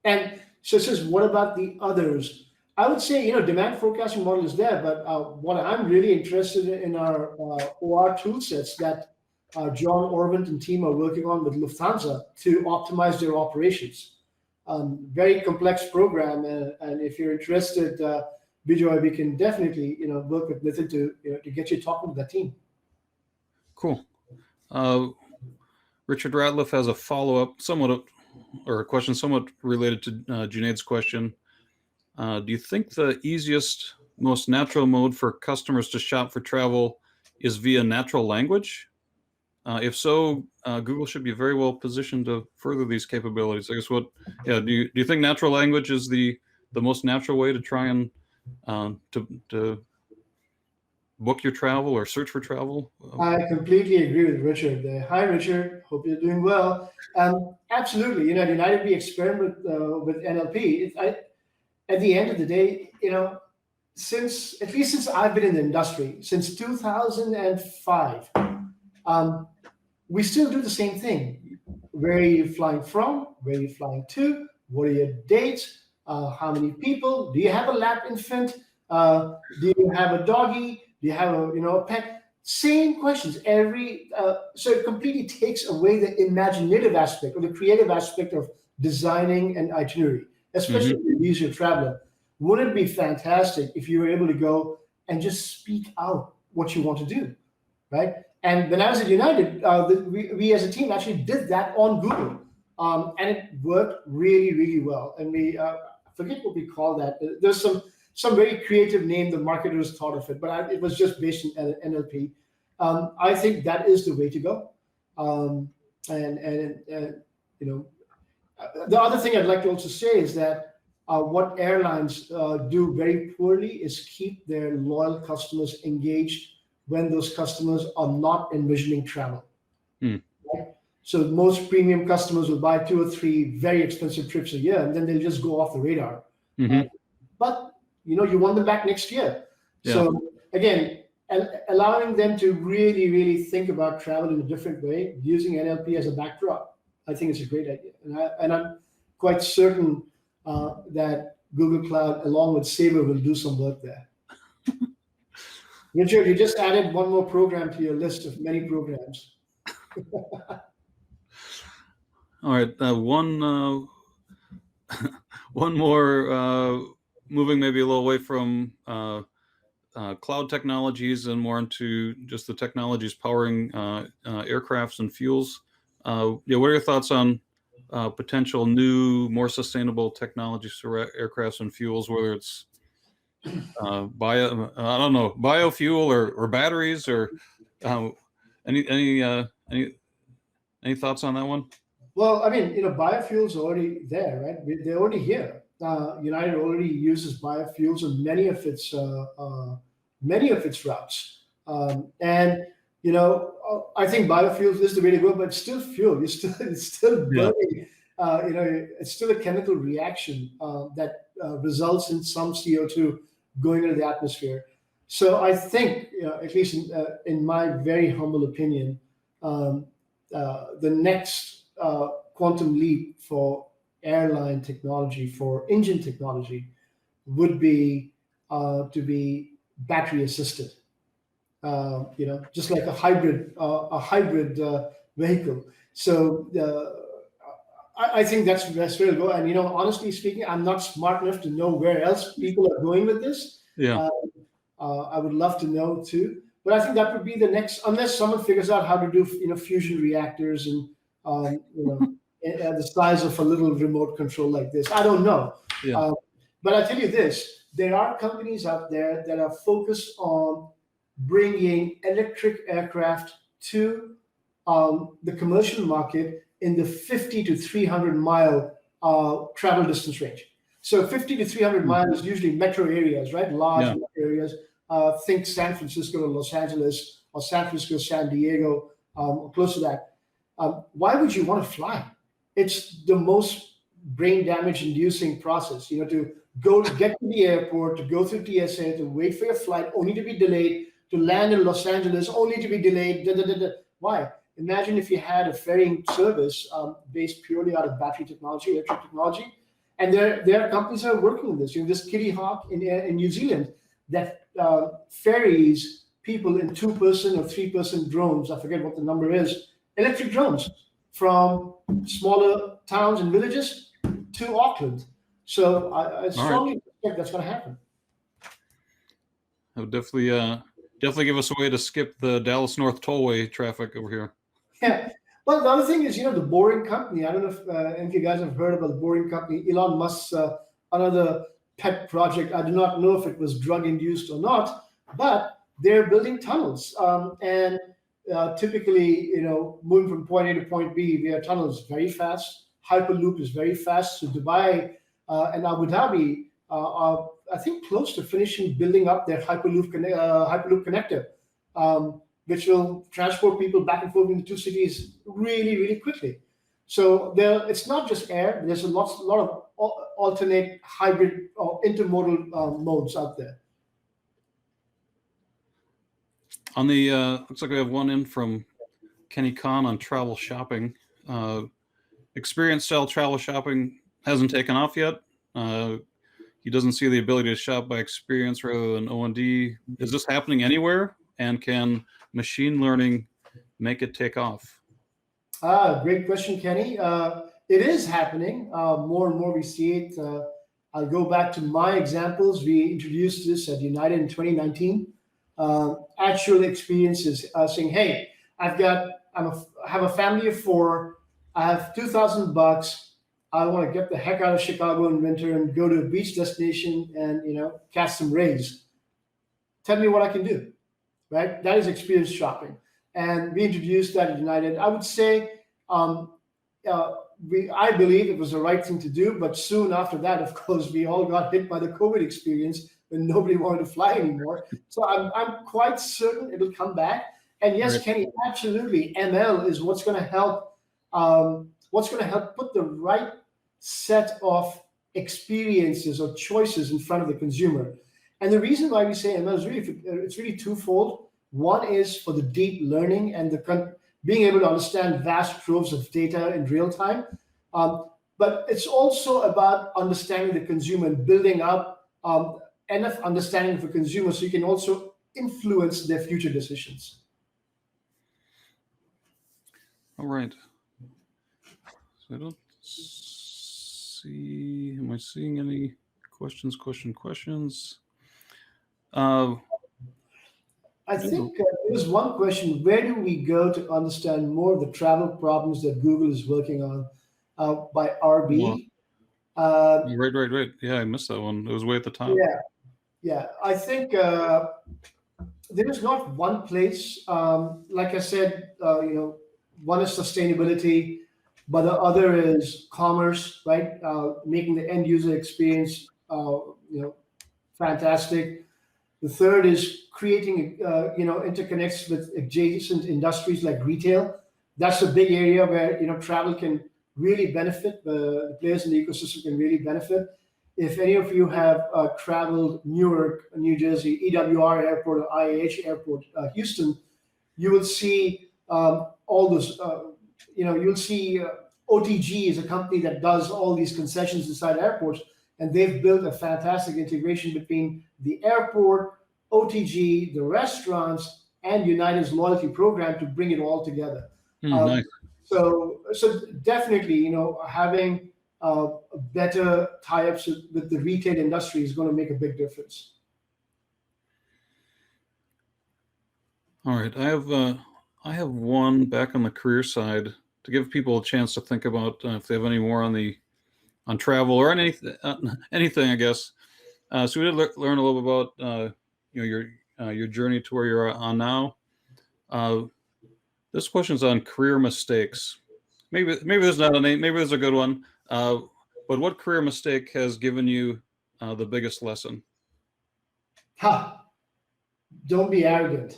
And so it says, what about the others? I would say, demand forecasting model is there, but what I'm really interested in our OR tool sets that John Orvint and team are working on with Lufthansa to optimize their operations. Very complex program, and if you're interested, Bijoy, we can definitely work with Nitin to get you talking to that team. Cool. Richard Ratliff has a follow-up, or a question somewhat related to Junaid's question. Do you think the easiest, most natural mode for customers to shop for travel is via natural language? If so, Google should be very well positioned to further these capabilities. I guess do you think natural language is the most natural way to try and to book your travel or search for travel? I completely agree with Richard. Hi, Richard. Hope you're doing well. Absolutely. At United, we experiment with NLP. At the end of the day, since I've been in the industry, since 2005, we still do the same thing. Where are you flying from? Where are you flying to? What are your dates? How many people? Do you have a lap infant? Do you have a doggy? Do you have a pet? Same questions so it completely takes away the imaginative aspect or the creative aspect of designing an itinerary, especially if you're a leisure traveler. Wouldn't it be fantastic if you were able to go and just speak out what you want to do, right? And when I was at United, we as a team actually did that on Google, and it worked really, really well. And we I forget what we call that. There's some very creative name the marketers thought of it, but it was just based in NLP. I think that is the way to go. The other thing I'd like to also say is that what airlines do very poorly is keep their loyal customers engaged when those customers are not envisioning travel. Right? So most premium customers will buy 2 or 3 very expensive trips a year, and then they'll just go off the radar. But you want them back next year. Yeah. So again, allowing them to really, really think about travel in a different way, using NLP as a backdrop, I think it's a great idea. And I'm quite certain that Google Cloud, along with Sabre, will do some work there. Richard, you just added one more program to your list of many programs. All right, one more. Moving maybe a little away from cloud technologies and more into just the technologies powering aircrafts and fuels. Yeah, what are your thoughts on potential new, more sustainable technologies for aircrafts and fuels, whether it's I don't know, biofuel or batteries, or um, any thoughts on that one? Well, I mean, biofuels are already there, right? They're already here. United already uses biofuels in many of its routes, and I think biofuels is the way to go. But it's still fuel. It's still Yeah. burning. It's still a chemical reaction that results in some CO2 going into the atmosphere. So I think, at least in my very humble opinion, um, the next quantum leap for airline technology, for engine technology, would be to be battery assisted. Just like a hybrid vehicle. So I think that's where to go. And honestly speaking, I'm not smart enough to know where else people are going with this. Yeah. Uh, I would love to know too. But I think that would be the next, unless someone figures out how to do fusion reactors and the size of a little remote control like this. I don't know. Yeah. But I tell you this: there are companies out there that are focused on bringing electric aircraft to the commercial market in the 50 to 300 mile travel distance range. So 50 to 300 miles is usually metro areas, right? Large Yeah. metro areas. Think San Francisco to Los Angeles, or San Francisco, San Diego, or close to that. Why would you want to fly? It's the most brain damage inducing process, to go to get to the airport, to go through TSA, to wait for your flight, only to be delayed, to land in Los Angeles, only to be delayed. Da, da, da, da. Why? Imagine if you had a ferrying service based purely out of battery technology, electric technology. And there are companies that are working on this. This Kitty Hawk in New Zealand that ferries people in 2-person or 3-person drones. I forget what the number is. Electric drones from smaller towns and villages to Auckland. So I strongly expect that's going to happen. That would definitely give us a way to skip the Dallas North Tollway traffic over here. Yeah. Well, the other thing is, the Boring Company. I don't know if any of you guys have heard about the Boring Company. Elon Musk's another pet project. I do not know if it was drug induced or not, but they're building tunnels. And typically, moving from point A to point B via tunnels very fast. Hyperloop is very fast. So Dubai and Abu Dhabi are, I think, close to finishing building up their Hyperloop connector. Which will transport people back and forth in the two cities really, really quickly. So it's not just air. There's a lot of alternate hybrid or intermodal modes out there. On the looks like we have one in from Kenny Kahn on travel shopping. Experience style travel shopping hasn't taken off yet. He doesn't see the ability to shop by experience rather than O&D. Is this happening anywhere? And can machine learning make it take off? Great question, Kenny. It is happening. More and more we see it. I'll go back to my examples. We introduced this at United in 2019. Actual experiences saying, hey, I have a family of 4. I have $2,000. I want to get the heck out of Chicago in winter and go to a beach destination and catch some rays. Tell me what I can do. Right? That is experience shopping. And we introduced that at United. I would say I believe it was the right thing to do, but soon after that, of course, we all got hit by the COVID experience when nobody wanted to fly anymore. So I'm quite certain it'll come back. And yes, Right. Kenny, absolutely. ML is what's going to help put the right set of experiences or choices in front of the consumer. And the reason why we say ML is it's really twofold. One is for the deep learning and being able to understand vast troves of data in real time. But it's also about understanding the consumer and building up enough understanding of the consumer so you can also influence their future decisions. All right. So I don't see. Am I seeing any questions? I think there was one question: where do we go to understand more of the travel problems that Google is working on? By Well, RB. Uh, right. Yeah, I missed that one. It was way at the top. yeah, yeah. I think there is not one place. Like I said, one is sustainability, but the other is commerce, right? Making the end user experience, fantastic. The third is creating, interconnects with adjacent industries like retail. That's a big area where travel can really benefit. The players in the ecosystem can really benefit. If any of you have traveled Newark, New Jersey, EWR Airport or IAH Airport, Houston, you will see all those. You'll see OTG is a company that does all these concessions inside airports, and they've built a fantastic integration between the airport, OTG, the restaurants, and United's loyalty program to bring it all together. Um, Nice. so definitely, having better tie-ups with the retail industry is going to make a big difference. All right, I have one back on the career side to give people a chance to think about if they have any more on travel or anything, I guess. So we did learn a little bit about your journey to where you're on now. This question's on career mistakes. Maybe there's not a name. Maybe there's a good one. But what career mistake has given you the biggest lesson? Ha! Don't be arrogant.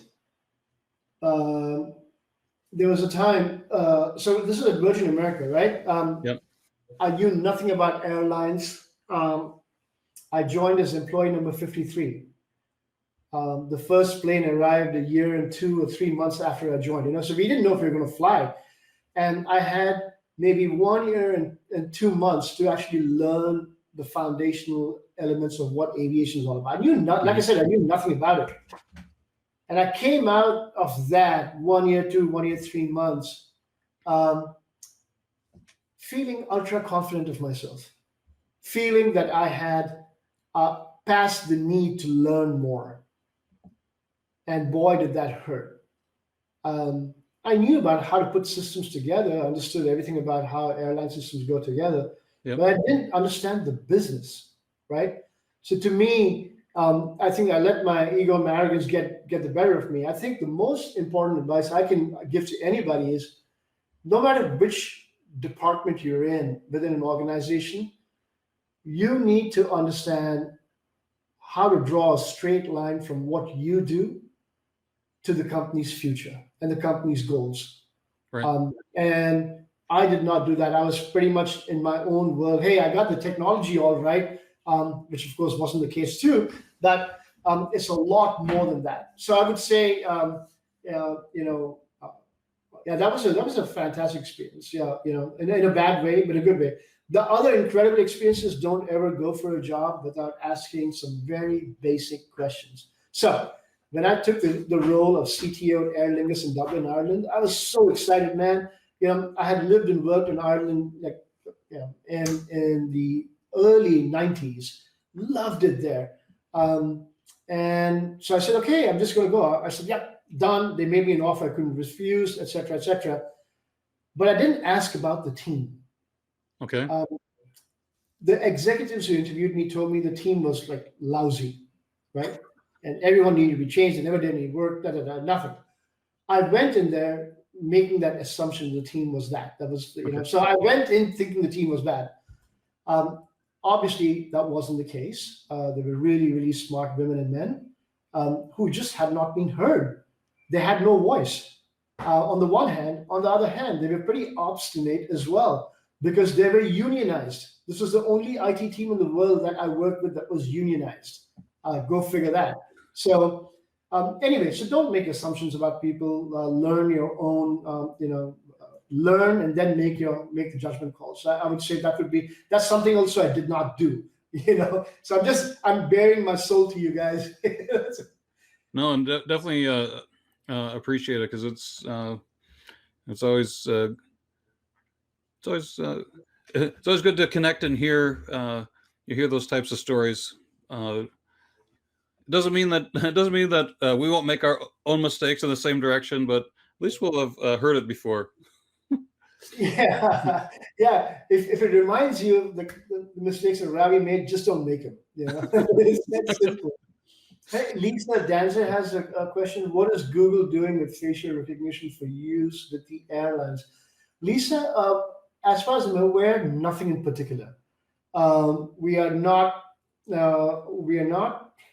There was a time. So this is at Virgin America, right? Yep. I knew nothing about airlines. I joined as employee number 53. The first plane arrived a year and 2 or 3 months after I joined. So we didn't know if we were going to fly, and I had maybe 1 year and 2 months to actually learn the foundational elements of what aviation is all about. I knew not, like I said, I knew nothing about it, and I came out of that 1 year, 1 year, 3 months, feeling ultra confident of myself, feeling that I had past the need to learn more. And boy, did that hurt. I knew about how to put systems together, understood everything about how airline systems go together, Yep. but I didn't understand the business, right? So to me, I think I let my ego and my arrogance get the better of me. I think the most important advice I can give to anybody is no matter which department you're in within an organization, you need to understand how to draw a straight line from what you do to the company's future and the company's goals. Right. And I did not do that. I was pretty much in my own world. Hey, I got the technology all right, which of course wasn't the case too. But it's a lot more than that. So I would say, yeah, that was a fantastic experience. Yeah, in a bad way, but a good way. The other incredible experiences: don't ever go for a job without asking some very basic questions. So when I took the role of CTO at Aer Lingus in Dublin, Ireland, I was so excited, man. I had lived and worked in Ireland in the early 90s, loved it there. And so I said, okay, I'm just going to go. I said, yep, done. They made me an offer I couldn't refuse, et cetera, et cetera. But I didn't ask about the team. Okay. The executives who interviewed me told me the team was like lousy, right? And everyone needed to be changed. They never did any work, nothing. I went in there making that assumption the team was that. That was, Okay. So I went in thinking the team was bad. Obviously, that wasn't the case. They were really, really smart women and men who just had not been heard. They had no voice. On the one hand, on the other hand, they were pretty obstinate as well because they were unionized. This was the only IT team in the world that I worked with that was unionized. Go figure that. So anyway, so don't make assumptions about people. Learn your own, learn and then make the judgment calls. So I would say that's something also I did not do. So I'm bearing my soul to you guys. No, and definitely appreciate it because it's always it's always good to connect and hear you hear those types of stories. doesn't mean that we won't make our own mistakes in the same direction, but at least we'll have heard it before. Yeah, yeah. If it reminds you of the mistakes that Ravi made, just don't make them. You know, it's that simple. Hey, Lisa Danzer has a question. What is Google doing with facial recognition for use with the airlines? Lisa, as far as I'm aware, nothing in particular. We are not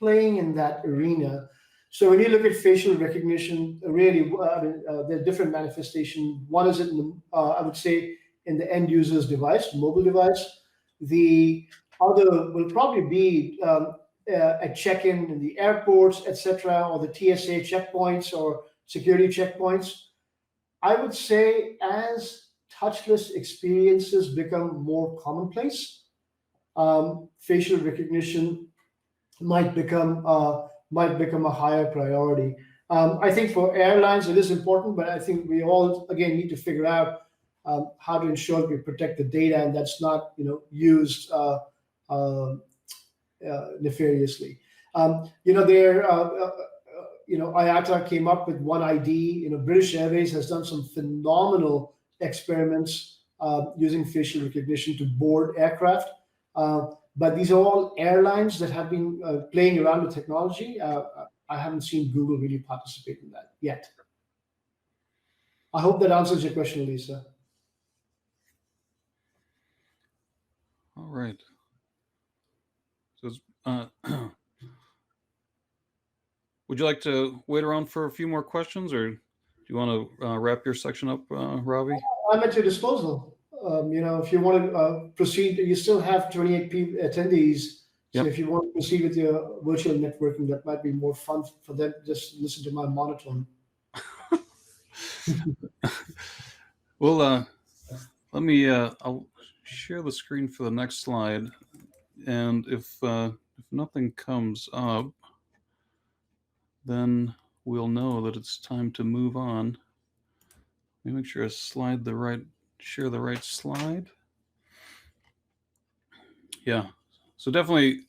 playing in that arena. So when you look at facial recognition, really, there are different manifestations. One is in the, I would say, in the end user's device, mobile device. The other will probably be at check-in in the airports, etc., or the TSA checkpoints or security checkpoints. I would say as touchless experiences become more commonplace, facial recognition might become a higher priority. I think for airlines it is important, but I think we all again need to figure out how to ensure that we protect the data and that's not used nefariously. IATA came up with One ID. British Airways has done some phenomenal experiments using facial recognition to board aircraft. But these are all airlines that have been playing around with technology. I haven't seen Google really participate in that yet. I hope that answers your question, Lisa. All right. So, would you like to wait around for a few more questions, or do you want to wrap your section up, Ravi? I'm at your disposal. If you want to proceed, you still have 28 attendees. So Yep. if you want to proceed with your virtual networking, that might be more fun for them. Just listen to my monotone. Well, let me. I'll share the screen for the next slide, and if nothing comes up, then we'll know that it's time to move on. Let me make sure I share the right slide. Yeah. So definitely,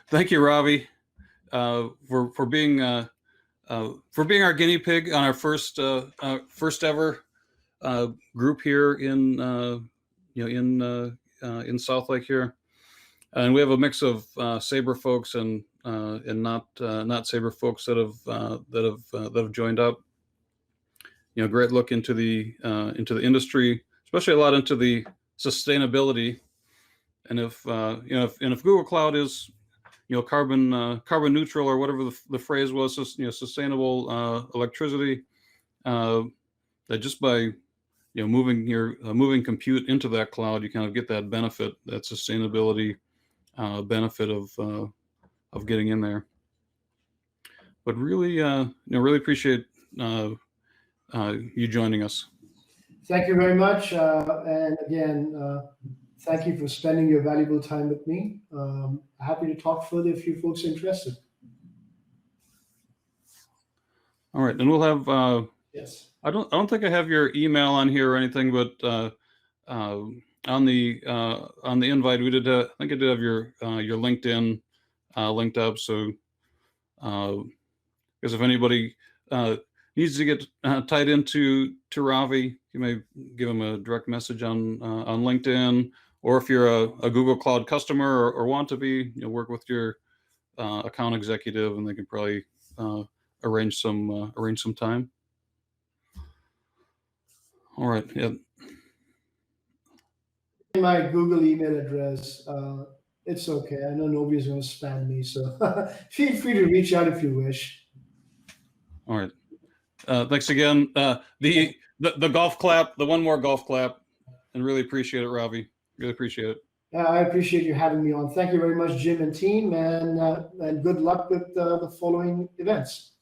thank you, Ravi, for being our guinea pig on our first ever group here in Southlake here, and we have a mix of Sabre folks and not Sabre folks that have joined up. Great look into the industry, especially a lot into the sustainability. And if Google Cloud is carbon neutral or whatever the phrase was, sustainable electricity, that just by moving compute into that cloud, you kind of get that benefit, that sustainability benefit of getting in there. But really, really appreciate you joining us. Thank you very much, and again, thank you for spending your valuable time with me. Happy to talk further if you folks are interested. All right, and we'll have. Yes. I don't think I have your email on here or anything, but on the invite we did. I think I did have your LinkedIn linked up. So, because if anybody needs to get tied into Ravi, you may give him a direct message on LinkedIn, or if you're a Google Cloud customer or want to be, work with your account executive, and they can probably arrange some time. All right. Yeah. My Google email address. It's okay. I know nobody's going to spam me, so feel free to reach out if you wish. All right. Thanks again. The golf clap, the one more golf clap, and really appreciate it, Ravi. Really appreciate it. I appreciate you having me on. Thank you very much, Jim and team, and good luck with the following events.